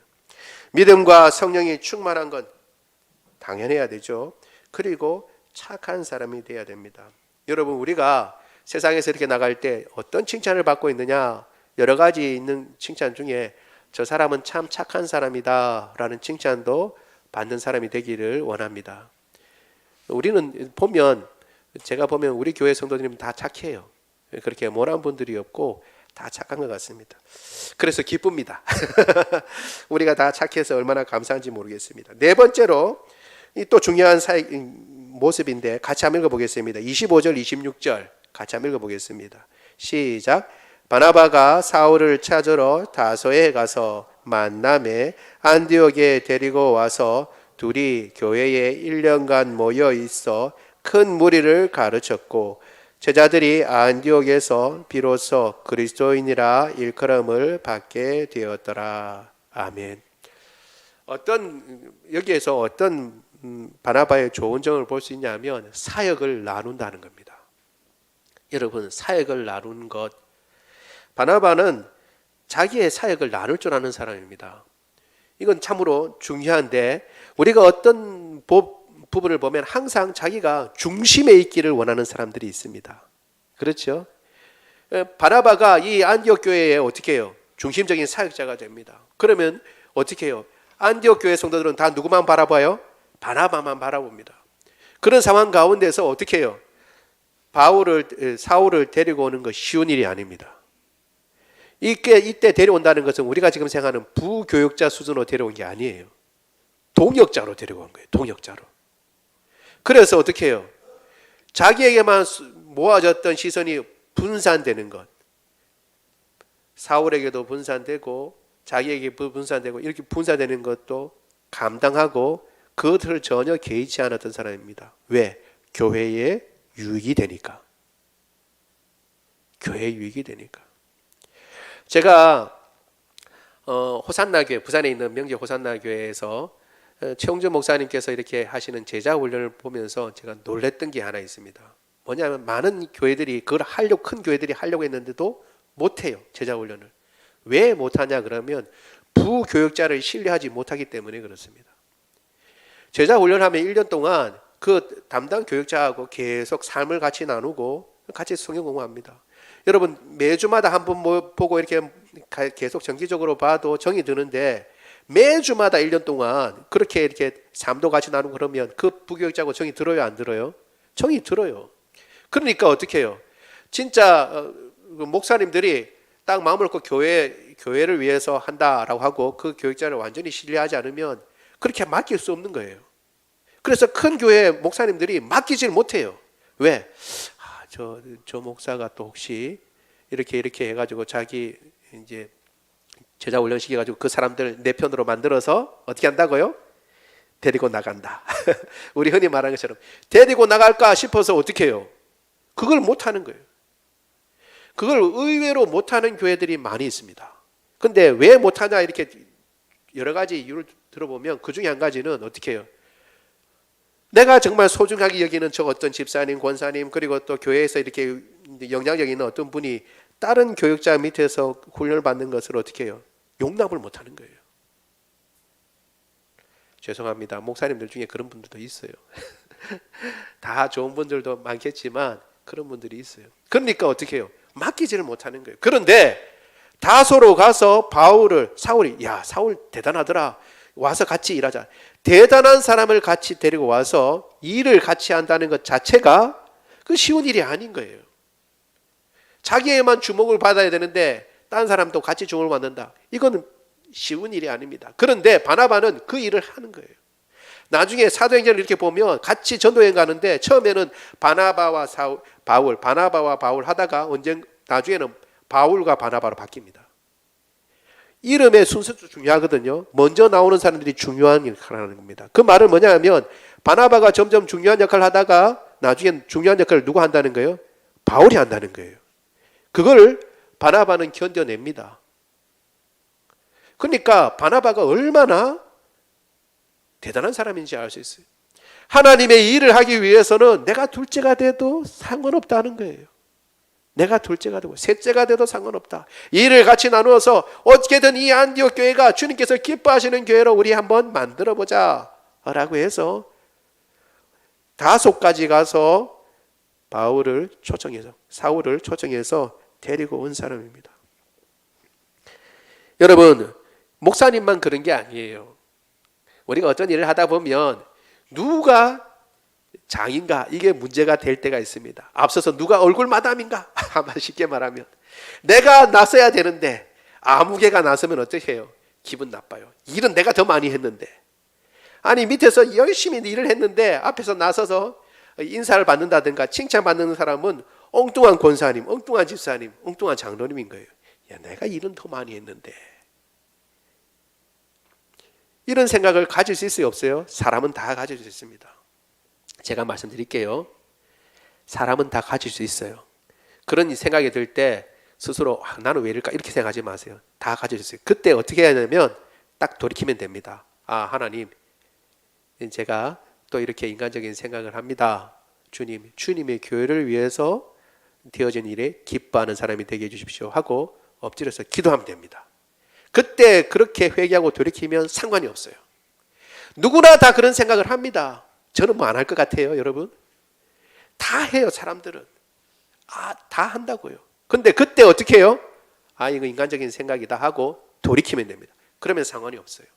믿음과 성령이 충만한 건 당연해야 되죠. 그리고 착한 사람이 돼야 됩니다. 여러분, 우리가 세상에서 이렇게 나갈 때 어떤 칭찬을 받고 있느냐? 여러 가지 있는 칭찬 중에 저 사람은 참 착한 사람이다 라는 칭찬도 받는 사람이 되기를 원합니다. 우리는 보면, 제가 보면 우리 교회 성도들은 다 착해요. 그렇게 모난 분들이 없고 다 착한 것 같습니다. 그래서 기쁩니다. 우리가 다 착해서 얼마나 감사한지 모르겠습니다. 네 번째로 또 중요한 모습인데 같이 한번 읽어보겠습니다. 25절 26절 같이 한번 읽어보겠습니다. 시작. 바나바가 사울을 찾으러 다소에 가서 만남에 안디옥에 데리고 와서 둘이 교회에 1년간 모여 있어 큰 무리를 가르쳤고 제자들이 안디옥에서 비로소 그리스도인이라 일컬음을 받게 되었더라. 아멘. 여기에서 어떤 바나바의 좋은 점을 볼 수 있냐면 사역을 나눈다는 겁니다. 여러분, 사역을 나누는 것, 바나바는 자기의 사역을 나눌 줄 아는 사람입니다. 이건 참으로 중요한데 우리가 어떤 부분을 보면 항상 자기가 중심에 있기를 원하는 사람들이 있습니다. 그렇죠? 바나바가 이 안디옥 교회에 어떻게 해요? 중심적인 사역자가 됩니다. 그러면 어떻게 해요? 안디옥 교회 성도들은 다 누구만 바라봐요? 바나바만 바라봅니다. 그런 상황 가운데서 어떻게 해요? 사울을 데리고 오는 거 쉬운 일이 아닙니다. 이때 데려온다는 것은 우리가 지금 생각하는 부교육자 수준으로 데려온 게 아니에요. 동역자로 데려온 거예요. 동역자로. 그래서 어떻게 해요? 자기에게만 모아졌던 시선이 분산되는 것. 사울에게도 분산되고 자기에게 분산되고 이렇게 분산되는 것도 감당하고 그것을 전혀 개의치 않았던 사람입니다. 왜? 교회에 유익이 되니까. 교회에 유익이 되니까. 제가 호산나교회, 부산에 있는 명제 호산나교회에서 최홍준 목사님께서 이렇게 하시는 제자 훈련을 보면서 제가 놀랬던 게 하나 있습니다. 뭐냐면 많은 교회들이 그걸 하려고, 큰 교회들이 하려고 했는데도 못해요. 제자 훈련을. 왜 못하냐 그러면 부교육자를 신뢰하지 못하기 때문에 그렇습니다. 제자 훈련하면 1년 동안 그 담당 교육자하고 계속 삶을 같이 나누고 같이 성경 공부합니다. 여러분, 매주마다 한 번 보고 이렇게 계속 정기적으로 봐도 정이 드는데 매주마다 1년 동안 그렇게 이렇게 삶도 같이 나누고 그러면 그 부교육자하고 정이 들어요, 안 들어요? 정이 들어요. 그러니까 어떻게 해요? 진짜 목사님들이 딱 마음을 놓고 교회를 위해서 한다라고 하고 그 교육자를 완전히 신뢰하지 않으면 그렇게 맡길 수 없는 거예요. 그래서 큰 교회 목사님들이 맡기질 못해요. 왜? 저 목사가 또 혹시 이렇게 해가지고 자기 이제 제자 훈련 시켜가지고 그 사람들 내 편으로 만들어서 어떻게 한다고요? 데리고 나간다. 우리 흔히 말하는 것처럼 데리고 나갈까 싶어서 어떻게 해요? 그걸 못하는 거예요. 그걸 의외로 못하는 교회들이 많이 있습니다. 근데 왜 못하냐 이렇게 여러 가지 이유를 들어보면 그 중에 한 가지는 어떻게 해요? 내가 정말 소중하게 여기는 저 어떤 집사님, 권사님, 그리고 또 교회에서 이렇게 영향력 있는 어떤 분이 다른 교육자 밑에서 훈련을 받는 것을 어떻게 해요? 용납을 못하는 거예요. 죄송합니다. 목사님들 중에 그런 분들도 있어요. 다 좋은 분들도 많겠지만 그런 분들이 있어요. 그러니까 어떻게 해요? 맡기지를 못하는 거예요. 그런데 다소로 가서 사울이 야 사울 대단하더라. 와서 같이 일하자. 대단한 사람을 같이 데리고 와서 일을 같이 한다는 것 자체가 그 쉬운 일이 아닌 거예요. 자기에만 주목을 받아야 되는데 다른 사람도 같이 주목을 받는다. 이거는 쉬운 일이 아닙니다. 그런데 바나바는 그 일을 하는 거예요. 나중에 사도행전을 이렇게 보면 같이 전도여행 가는데 처음에는 바나바와 바울 하다가 나중에는 바울과 바나바로 바뀝니다. 이름의 순서도 중요하거든요. 먼저 나오는 사람들이 중요한 역할을 하는 겁니다. 그 말은 뭐냐면 바나바가 점점 중요한 역할을 하다가 나중엔 중요한 역할을 누가 한다는 거예요? 바울이 한다는 거예요. 그걸 바나바는 견뎌냅니다. 그러니까 바나바가 얼마나 대단한 사람인지 알 수 있어요. 하나님의 일을 하기 위해서는 내가 둘째가 돼도 상관없다는 거예요. 내가 둘째가 되고 셋째가 돼도 상관없다. 일을 같이 나누어서 어떻게든 이 안디옥 교회가 주님께서 기뻐하시는 교회로 우리 한번 만들어보자 라고 해서 다소까지 가서 사울을 초청해서 데리고 온 사람입니다. 여러분, 목사님만 그런 게 아니에요. 우리가 어떤 일을 하다 보면 누가 장인가 이게 문제가 될 때가 있습니다. 앞서서 누가 얼굴 마담인가 쉽게 말하면 내가 나서야 되는데 아무개가 나서면 어떻게 해요? 기분 나빠요. 일은 내가 더 많이 했는데 아니 밑에서 열심히 일을 했는데 앞에서 나서서 인사를 받는다든가 칭찬받는 사람은 엉뚱한 권사님, 엉뚱한 집사님, 엉뚱한 장로님인 거예요. 야, 내가 일은 더 많이 했는데. 이런 생각을 가질 수 있어요, 없어요? 사람은 다 가질 수 있습니다. 제가 말씀드릴게요. 사람은 다 가질 수 있어요. 그런 생각이 들 때 스스로 나는 왜 이럴까 이렇게 생각하지 마세요. 다 가질 수 있어요. 그때 어떻게 해야 하냐면 딱 돌이키면 됩니다. 하나님, 제가 또 이렇게 인간적인 생각을 합니다. 주님의 교회를 위해서 되어진 일에 기뻐하는 사람이 되게 해주십시오 하고 엎드려서 기도하면 됩니다. 그때 그렇게 회개하고 돌이키면 상관이 없어요. 누구나 다 그런 생각을 합니다. 저는 뭐 안 할 것 같아요, 여러분? 다 해요, 사람들은. 다 한다고요. 근데 그때 어떻게 해요? 이거 인간적인 생각이다 하고 돌이키면 됩니다. 그러면 상관이 없어요.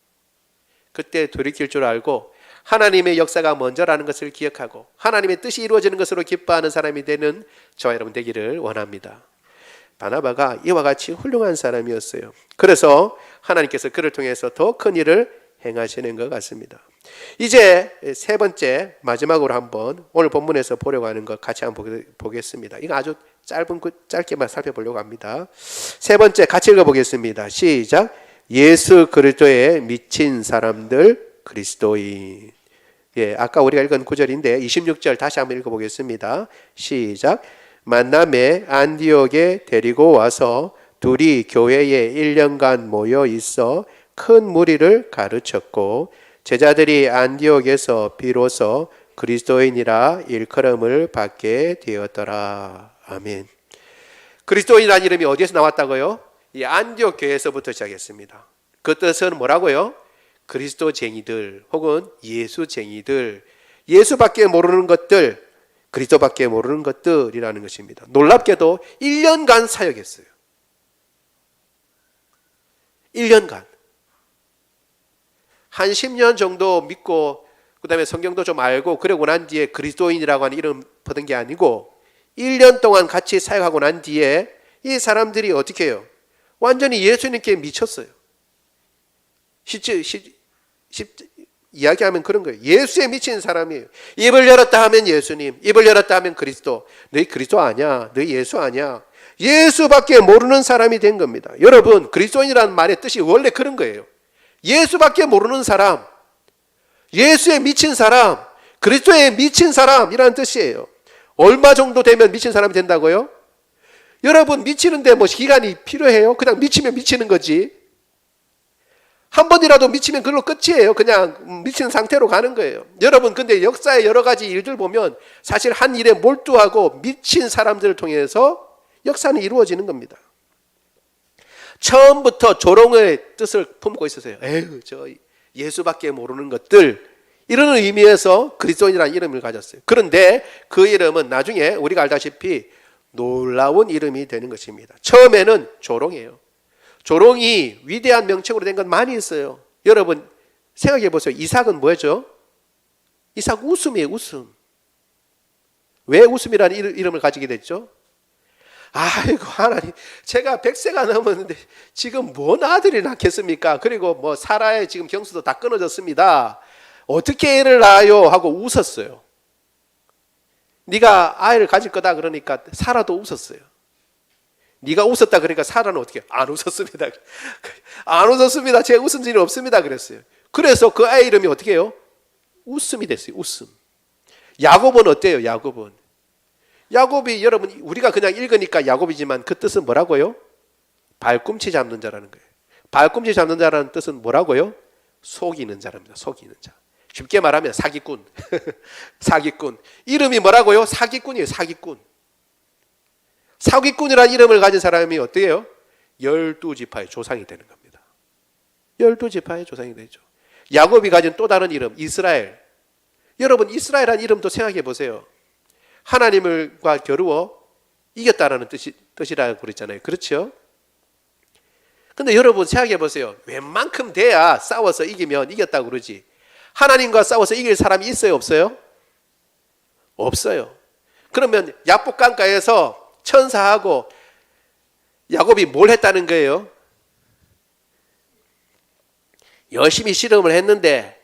그때 돌이킬 줄 알고 하나님의 역사가 먼저라는 것을 기억하고 하나님의 뜻이 이루어지는 것으로 기뻐하는 사람이 되는 저와 여러분 되기를 원합니다. 바나바가 이와 같이 훌륭한 사람이었어요. 그래서 하나님께서 그를 통해서 더 큰 일을 행하시는 것 같습니다. 이제 세 번째 마지막으로 한번 오늘 본문에서 보려고 하는 것 같이 한번 보겠습니다. 이거 아주 짧게만 살펴보려고 합니다. 세 번째 같이 읽어보겠습니다. 시작. 예수 그리스도에 미친 사람들 그리스도인. 아까 우리가 읽은 구절인데 26절 다시 한번 읽어보겠습니다. 시작. 만남에 안디옥에 데리고 와서 둘이 교회에 1년간 모여 있어 큰 무리를 가르쳤고 제자들이 안디옥에서 비로소 그리스도인이라 일컬음을 받게 되었더라. 아멘. 그리스도인이라는 이름이 어디에서 나왔다고요? 이 안디옥 교회에서부터 시작했습니다. 그 뜻은 뭐라고요? 그리스도쟁이들 혹은 예수쟁이들, 예수밖에 모르는 것들, 그리스도밖에 모르는 것들이라는 것입니다. 놀랍게도 1년간 사역했어요. 1년간. 한 10년 정도 믿고 그 다음에 성경도 좀 알고 그러고 난 뒤에 그리스도인이라고 하는 이름 받은 게 아니고 1년 동안 같이 사역하고 난 뒤에 이 사람들이 어떻게 해요? 완전히 예수님께 미쳤어요. 이야기하면 그런 거예요. 예수에 미친 사람이에요. 입을 열었다 하면 예수님, 입을 열었다 하면 그리스도. 너희 그리스도 아니야. 너희 예수 아니야. 예수밖에 모르는 사람이 된 겁니다. 여러분, 그리스도인이라는 말의 뜻이 원래 그런 거예요. 예수밖에 모르는 사람, 예수에 미친 사람, 그리스도에 미친 사람이라는 뜻이에요. 얼마 정도 되면 미친 사람이 된다고요? 여러분, 미치는데 뭐 기간이 필요해요? 그냥 미치면 미치는 거지. 한 번이라도 미치면 그걸로 끝이에요. 그냥 미친 상태로 가는 거예요. 여러분, 근데 역사의 여러 가지 일들 보면 사실 한 일에 몰두하고 미친 사람들을 통해서 역사는 이루어지는 겁니다. 처음부터 조롱의 뜻을 품고 있었어요. 에휴, 저 예수밖에 모르는 것들, 이런 의미에서 그리스도인이라는 이름을 가졌어요. 그런데 그 이름은 나중에 우리가 알다시피 놀라운 이름이 되는 것입니다. 처음에는 조롱이에요. 조롱이 위대한 명칭으로 된 건 많이 있어요. 여러분 생각해 보세요. 이삭은 뭐였죠? 이삭 웃음이에요. 웃음. 왜 웃음이라는 이름을 가지게 됐죠? 아이고 하나님, 제가 100세가 넘었는데 지금 뭔 아들이 낳겠습니까? 그리고 뭐 사라의 지금 경수도 다 끊어졌습니다. 어떻게 애를 낳아요? 하고 웃었어요. 네가 아이를 가질 거다 그러니까 사라도 웃었어요. 네가 웃었다 그러니까 사라는 어떻게? 안 웃었습니다. 안 웃었습니다. 제가 웃은 일이 없습니다. 그랬어요. 그래서 그 아이 이름이 어떻게 해요? 웃음이 됐어요. 웃음. 야곱은 어때요? 야곱이 여러분 우리가 그냥 읽으니까 야곱이지만 그 뜻은 뭐라고요? 발꿈치 잡는 자라는 거예요. 발꿈치 잡는 자라는 뜻은 뭐라고요? 속이는 자랍니다. 속이는 자. 쉽게 말하면 사기꾼. 사기꾼. 이름이 뭐라고요? 사기꾼이에요. 사기꾼. 사기꾼이라는 이름을 가진 사람이 어때요? 12지파의 조상이 되는 겁니다. 12지파의 조상이 되죠. 야곱이 가진 또 다른 이름 이스라엘. 여러분 이스라엘이라는 이름도 생각해 보세요. 하나님과 겨루어 이겼다라는 뜻이라고 그랬잖아요. 그렇죠? 근데 여러분 생각해 보세요. 웬만큼 돼야 싸워서 이기면 이겼다고 그러지. 하나님과 싸워서 이길 사람이 있어요? 없어요? 없어요. 그러면 야복강가에서 천사하고 야곱이 뭘 했다는 거예요? 열심히 씨름을 했는데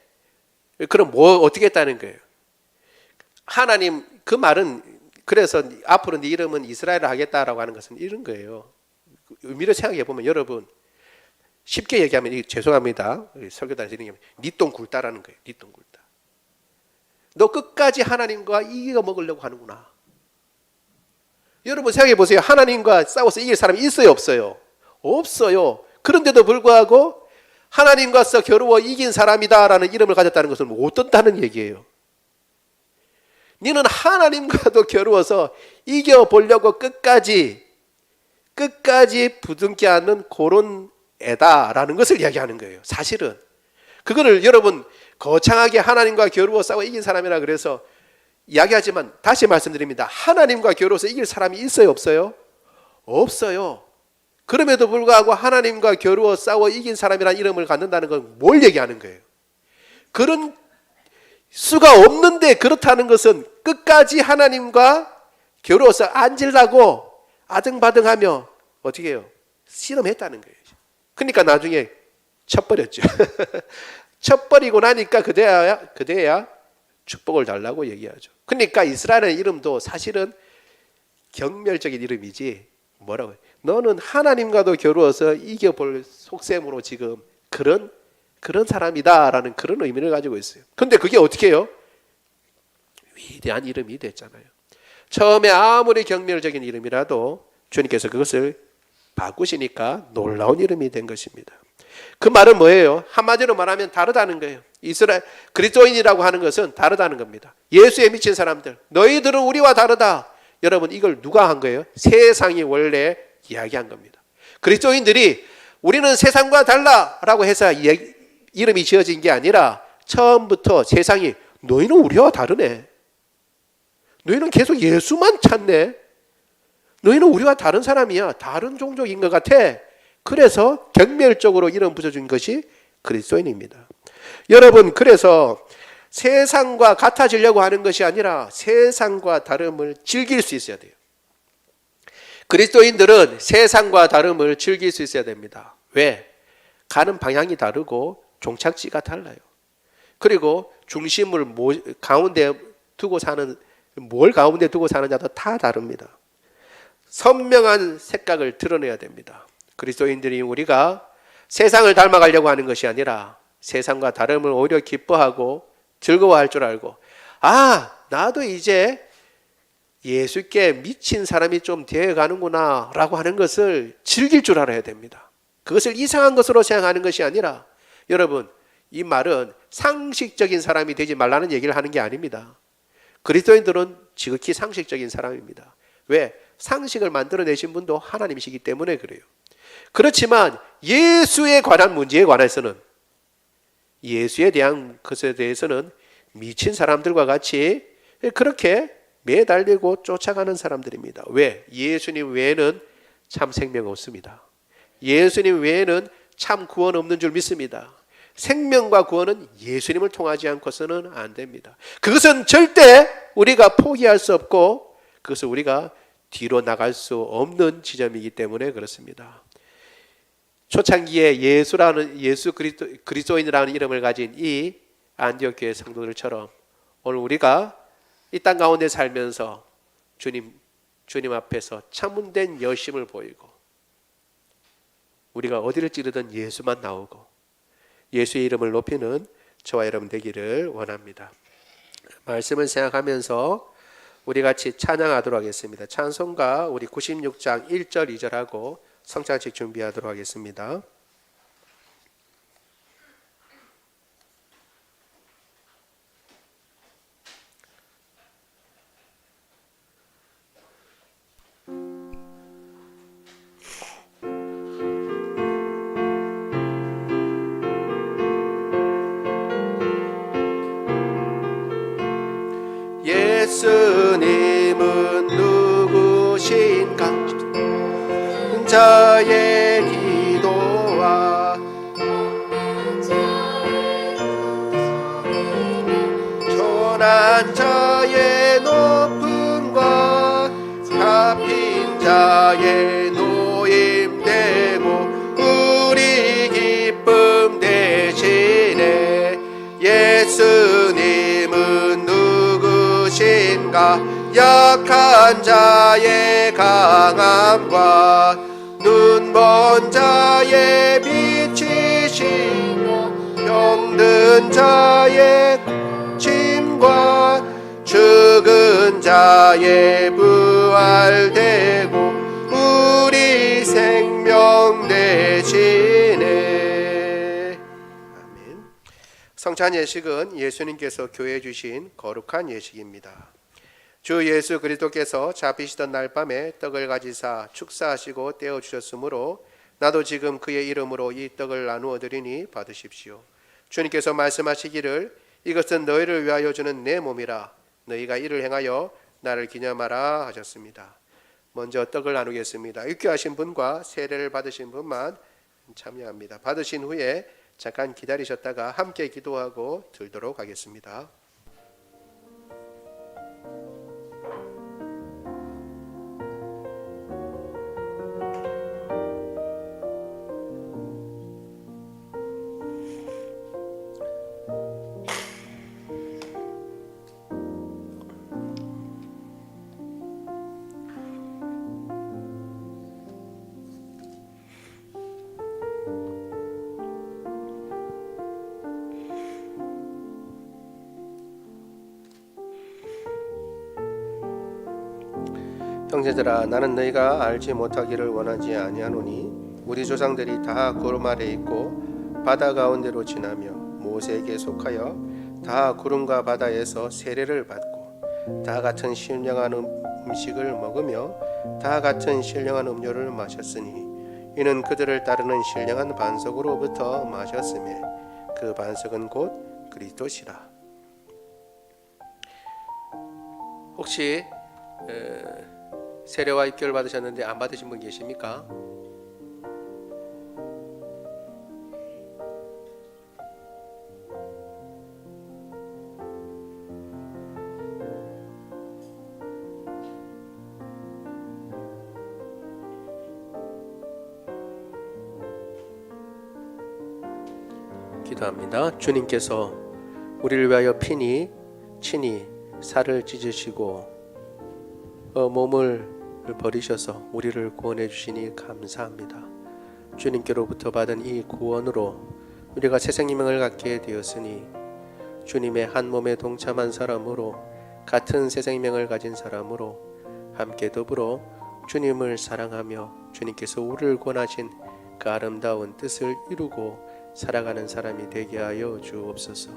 그럼 뭐 어떻게 했다는 거예요? 하나님 그 말은 그래서 앞으로 네 이름은 이스라엘을 하겠다라고 하는 것은 이런 거예요. 의미를 생각해 보면 여러분 쉽게 얘기하면 죄송합니다. 설교단에서 이런 게 네 똥 굴다라는 거예요. 네 똥 굴다. 너 끝까지 하나님과 이겨 먹으려고 하는구나. 여러분 생각해 보세요. 하나님과 싸워서 이길 사람이 있어요? 없어요? 없어요. 그런데도 불구하고 하나님과 싸워 겨루어 이긴 사람이다라는 이름을 가졌다는 것은 어떻다는 얘기예요? 너는 하나님과도 겨루어서 이겨보려고 끝까지 부둥켜 안는 그런 애다라는 것을 이야기하는 거예요. 사실은 그거를 여러분 거창하게 하나님과 겨루어 싸워 이긴 사람이라 그래서 이야기하지만 다시 말씀드립니다. 하나님과 겨루어서 이길 사람이 있어요? 없어요? 없어요. 그럼에도 불구하고 하나님과 겨루어 싸워 이긴 사람이라는 이름을 갖는다는 건 뭘 얘기하는 거예요? 그런 수가 없는데 그렇다는 것은 끝까지 하나님과 겨루어서 앉으려고 아등바등하며 어떻게 해요? 실험했다는 거예요. 그러니까 나중에 쳐버렸죠. 쳐버리고 나니까 그대야 축복을 달라고 얘기하죠. 그러니까 이스라엘의 이름도 사실은 경멸적인 이름이지 뭐라고 해요? 너는 하나님과도 겨루어서 이겨볼 속셈으로 지금 그런 사람이다라는 그런 의미를 가지고 있어요. 그런데 그게 어떻게 해요? 위대한 이름이 됐잖아요. 처음에 아무리 경멸적인 이름이라도 주님께서 그것을 바꾸시니까 놀라운 이름이 된 것입니다. 그 말은 뭐예요? 한마디로 말하면 다르다는 거예요. 이스라엘 그리스도인이라고 하는 것은 다르다는 겁니다. 예수에 미친 사람들, 너희들은 우리와 다르다. 여러분 이걸 누가 한 거예요? 세상이 원래 이야기한 겁니다. 그리스도인들이 우리는 세상과 달라라고 해서 이름이 지어진 게 아니라 처음부터 세상이 너희는 우리와 다르네. 너희는 계속 예수만 찾네. 너희는 우리와 다른 사람이야. 다른 종족인 것 같아. 그래서 경멸적으로 이름 붙여준 것이 그리스도인입니다. 여러분 그래서 세상과 같아지려고 하는 것이 아니라 세상과 다름을 즐길 수 있어야 돼요. 그리스도인들은 세상과 다름을 즐길 수 있어야 됩니다. 왜? 가는 방향이 다르고 종착지가 달라요. 그리고 중심을 가운데 두고 사는 뭘 가운데 두고 사느냐도 다 다릅니다. 선명한 색깔을 드러내야 됩니다. 그리스도인들이 우리가 세상을 닮아가려고 하는 것이 아니라 세상과 다름을 오히려 기뻐하고 즐거워할 줄 알고 나도 이제 예수께 미친 사람이 좀 되어가는구나 라고 하는 것을 즐길 줄 알아야 됩니다. 그것을 이상한 것으로 생각하는 것이 아니라 여러분 이 말은 상식적인 사람이 되지 말라는 얘기를 하는 게 아닙니다. 그리스도인들은 지극히 상식적인 사람입니다. 왜? 상식을 만들어내신 분도 하나님이시기 때문에 그래요. 그렇지만 예수에 관한 문제에 관해서는, 예수에 대한 것에 대해서는 미친 사람들과 같이 그렇게 매달리고 쫓아가는 사람들입니다. 왜? 예수님 외에는 참 생명 없습니다. 예수님 외에는 참 구원 없는 줄 믿습니다. 생명과 구원은 예수님을 통하지 않고서는 안 됩니다. 그것은 절대 우리가 포기할 수 없고, 그것을 우리가 뒤로 나갈 수 없는 지점이기 때문에 그렇습니다. 초창기에 예수 그리스도인이라는 이름을 가진 이 안디옥 교회 성도들처럼 오늘 우리가 이 땅 가운데 살면서 주님 앞에서 참된 열심을 보이고, 우리가 어디를 찌르든 예수만 나오고 예수의 이름을 높이는 저와 여러분 되기를 원합니다. 말씀을 생각하면서 우리 같이 찬양하도록 하겠습니다. 찬송가 우리 96장 1절 2절하고 성찬식 준비하도록 하겠습니다. 예수님은 누구신가? 저의 기도와 초난 자의 높음과 잡힌 자의 노임되고 우리 기쁨 대신에 예수님은 누구신가? 약한 자의 강함과 눈먼 자의 빛이시며 병든 자의 고침과 죽은 자의 부활되고 우리 생명 되시네. 아멘. 성찬 예식은 예수님께서 교회에 주신 거룩한 예식입니다. 주 예수 그리스도께서 잡히시던 날 밤에 떡을 가지사 축사하시고 떼어 주셨으므로 나도 지금 그의 이름으로 이 떡을 나누어 드리니 받으십시오. 주님께서 말씀하시기를 이것은 너희를 위하여 주는 내 몸이라 너희가 이를 행하여 나를 기념하라 하셨습니다. 먼저 떡을 나누겠습니다. 입교하신 분과 세례를 받으신 분만 참여합니다. 받으신 후에 잠깐 기다리셨다가 함께 기도하고 들도록 하겠습니다. 형제들아, 나는 너희가 알지 못하기를 원하지 아니하노니 우리 조상들이 다 구름 아래 있고 바다 가운데로 지나며 모세에게 속하여 다 구름과 바다에서 세례를 받고 다 같은 신령한 음식을 먹으며 다 같은 신령한 음료를 마셨으니 이는 그들을 따르는 신령한 반석으로부터 마셨으며 그 반석은 곧 그리스도시라. 혹시 세례와 입교를 받으셨는데 안 받으신 분 계십니까? 기도합니다. 주님께서 우리를 위하여 친히 살을 찢으시고 몸을 버리셔서 우리를 구원해 주시니 감사합니다. 주님께로부터 받은 이 구원으로 우리가 새 생명을 갖게 되었으니 주님의 한 몸에 동참한 사람으로 같은 새 생명을 가진 사람으로 함께 더불어 주님을 사랑하며 주님께서 우리를 구원하신 그 아름다운 뜻을 이루고 살아가는 사람이 되게 하여 주옵소서.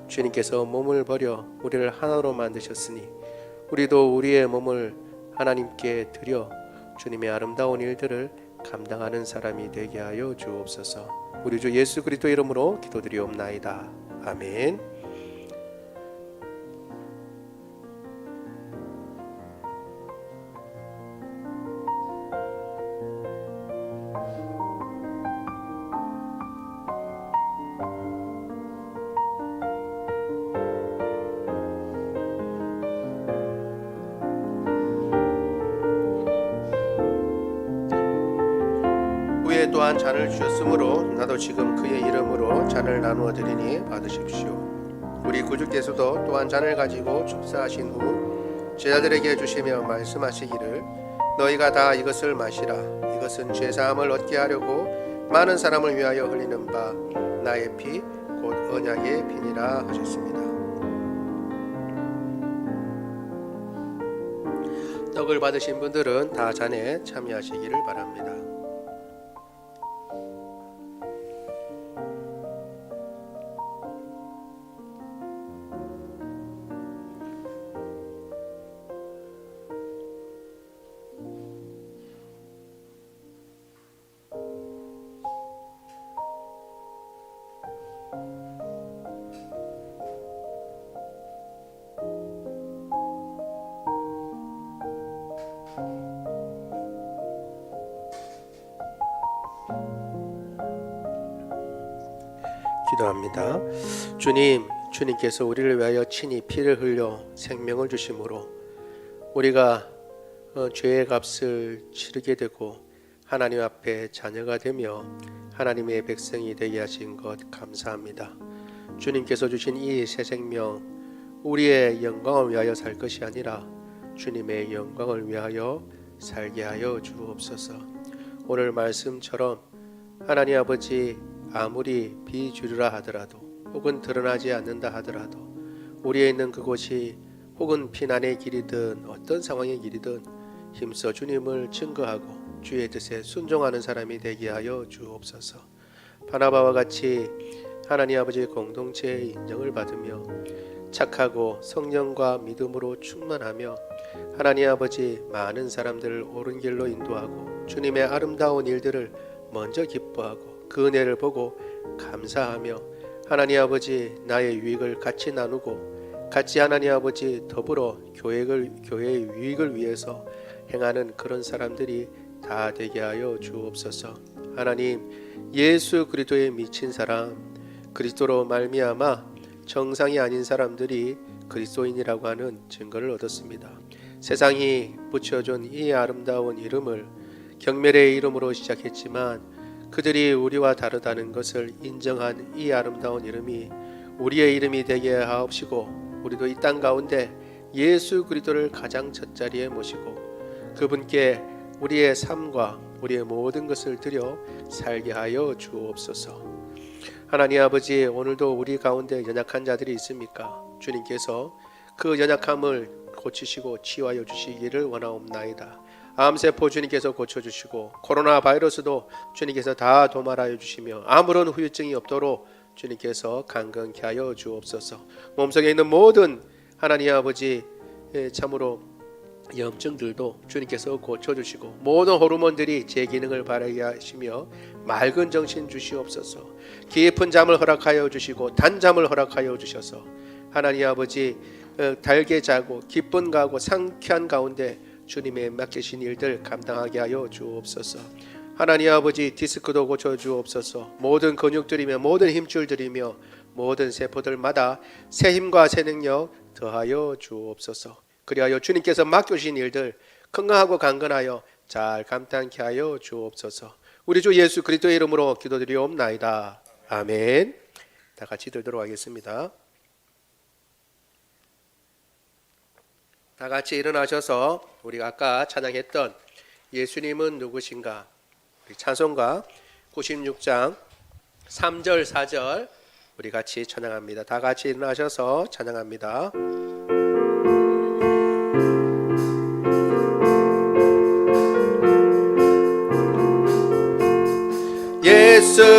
주님께서 몸을 버려 우리를 하나로 만드셨으니 우리도 우리의 몸을 하나님께 드려 주님의 아름다운 일들을 감당하는 사람이 되게 하여 주옵소서. 우리 주 예수 그리스도 이름으로 기도드리옵나이다. 아멘. 후에 또한 잔을 주셨으므로 나도 지금 그의 이름으로 잔을 나누어 드리니 받으십시오. 우리 구주께서도 또한 잔을 가지고 축사하신 후 제자들에게 주시며 말씀하시기를 너희가 다 이것을 마시라. 이것은 죄사함을 얻게 하려고 많은 사람을 위하여 흘리는 바 나의 피 곧 언약의 피니라 하셨습니다. 떡을 받으신 분들은 다 잔에 참여하시기를 바랍니다. 기도합니다. 주님께서 우리를 위하여 친히 피를 흘려 생명을 주심으로 우리가 죄의 값을 치르게 되고 하나님 앞에 자녀가 되며 하나님의 백성이 되게 하신 것 감사합니다. 주님께서 주신 이 새 생명 우리의 영광을 위하여 살 것이 아니라 주님의 영광을 위하여 살게 하여 주옵소서. 오늘 말씀처럼 하나님 아버지 아무리 비주류라 하더라도 혹은 드러나지 않는다 하더라도 우리에 있는 그곳이 혹은 피난의 길이든 어떤 상황의 길이든 힘써 주님을 증거하고 주의 뜻에 순종하는 사람이 되게 하여 주옵소서. 바나바와 같이 하나님 아버지의 공동체의 인정을 받으며 착하고 성령과 믿음으로 충만하며 하나님 아버지 많은 사람들을 옳은 길로 인도하고 주님의 아름다운 일들을 먼저 기뻐하고 그 은혜를 보고 감사하며 하나님 아버지 나의 유익을 같이 나누고 같이 하나님 아버지 더불어 교회의 유익을 위해서 행하는 그런 사람들이 다 되게 하여 주옵소서. 하나님 예수 그리스도에 미친 사람 그리스도로 말미암아 정상이 아닌 사람들이 그리스도인이라고 하는 증거를 얻었습니다. 세상이 붙여준 이 아름다운 이름을 경멸의 이름으로 시작했지만 그들이 우리와 다르다는 것을 인정한 이 아름다운 이름이 우리의 이름이 되게 하옵시고 우리도 이 땅 가운데 예수 그리스도를 가장 첫자리에 모시고 그분께 우리의 삶과 우리의 모든 것을 드려 살게 하여 주옵소서. 하나님 아버지 오늘도 우리 가운데 연약한 자들이 있습니까? 주님께서 그 연약함을 고치시고 치유하여 주시기를 원하옵나이다. 암세포 주님께서 고쳐주시고 코로나 바이러스도 주님께서 다 도말하여 주시며 아무런 후유증이 없도록 주님께서 강건케 하여 주옵소서. 몸속에 있는 모든 하나님 아버지 참으로 염증들도 주님께서 고쳐주시고 모든 호르몬들이 제 기능을 발휘하게 하시며 맑은 정신 주시옵소서. 깊은 잠을 허락하여 주시고 단잠을 허락하여 주셔서 하나님 아버지 달게 자고 기쁜 가고 상쾌한 가운데 주님의 맡기신 일들 감당하게 하여 주옵소서. 하나님 아버지 디스크도 고쳐주옵소서. 모든 근육들이며 모든 힘줄들이며 모든 세포들마다 새 힘과 새 능력 더하여 주옵소서. 그리하여 주님께서 맡겨주신 일들 건강하고 강건하여 잘 감당케 하여 주옵소서. 우리 주 예수 그리스도의 이름으로 기도드리옵나이다. 아멘. 다 같이 들도록 하겠습니다. 다 같이 일어나셔서 우리가 아까 찬양했던 예수님은 누구신가 우리 찬송가 96장 3절 4절 우리 같이 찬양합니다. 다 같이 일어나셔서 찬양합니다.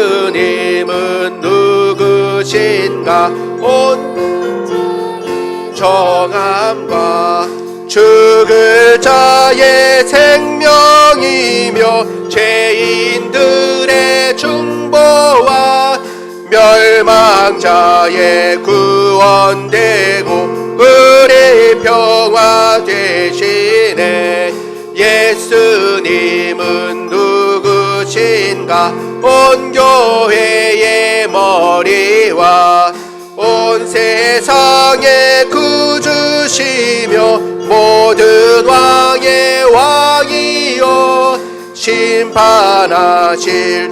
예수님은 누구신가 온 정함과 죽을 자 방자의 구원되고 우리 평화 되시네. 예수님은 누구신가? 온 교회의 머리와 온 세상의 구주시며 모든 왕의 왕이요 심판하실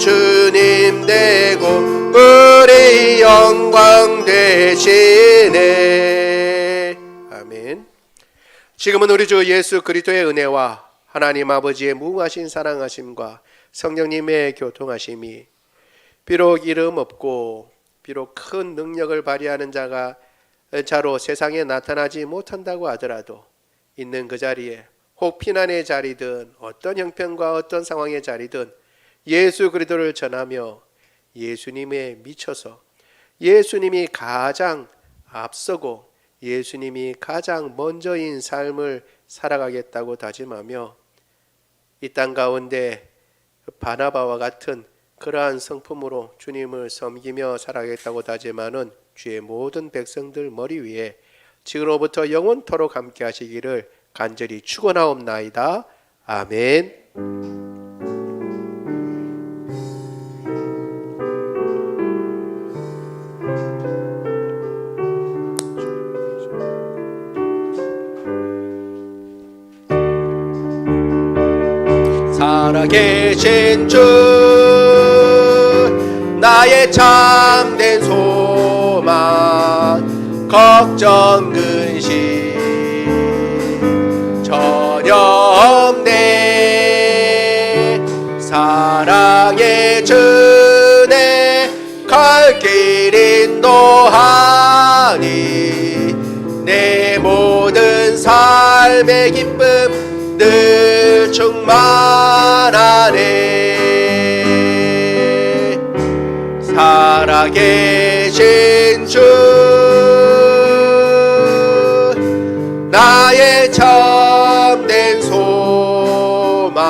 주님 되고 우리 영광 되시네. 아멘. 지금은 우리 주 예수 그리스도의 은혜와 하나님 아버지의 무궁하신 사랑하심과 성령님의 교통하심이 비록 이름 없고 비록 큰 능력을 발휘하는 자로 세상에 나타나지 못한다고 하더라도 있는 그 자리에 혹 피난의 자리든 어떤 형편과 어떤 상황의 자리든 예수 그리스도를 전하며 예수님에 미쳐서 예수님이 가장 앞서고 예수님이 가장 먼저인 삶을 살아가겠다고 다짐하며 이 땅 가운데 바나바와 같은 그러한 성품으로 주님을 섬기며 살아가겠다고 다짐하는 주의 모든 백성들 머리 위에 지금로부터 영원토록 함께 하시기를 간절히 축원하옵나이다. 아멘. 살아계신 주 나의 참된 소망 걱정 근심 전혀 없네. 사랑의 주내 갈 길 인도하니 내 모든 삶의 기쁨 늘 충만하네. 살아계신 주 나의 참된 소망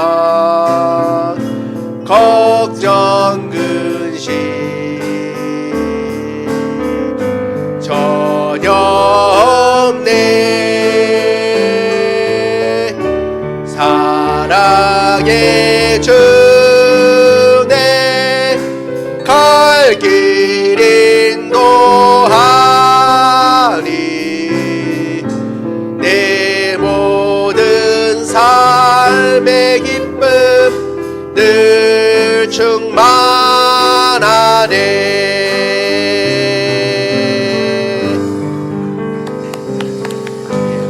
걱정 근심 전혀 없네. 사랑의 주내 갈 길 인도하니 내 모든 삶의 기쁨 늘 충만하네.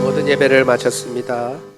모든 예배를 마쳤습니다.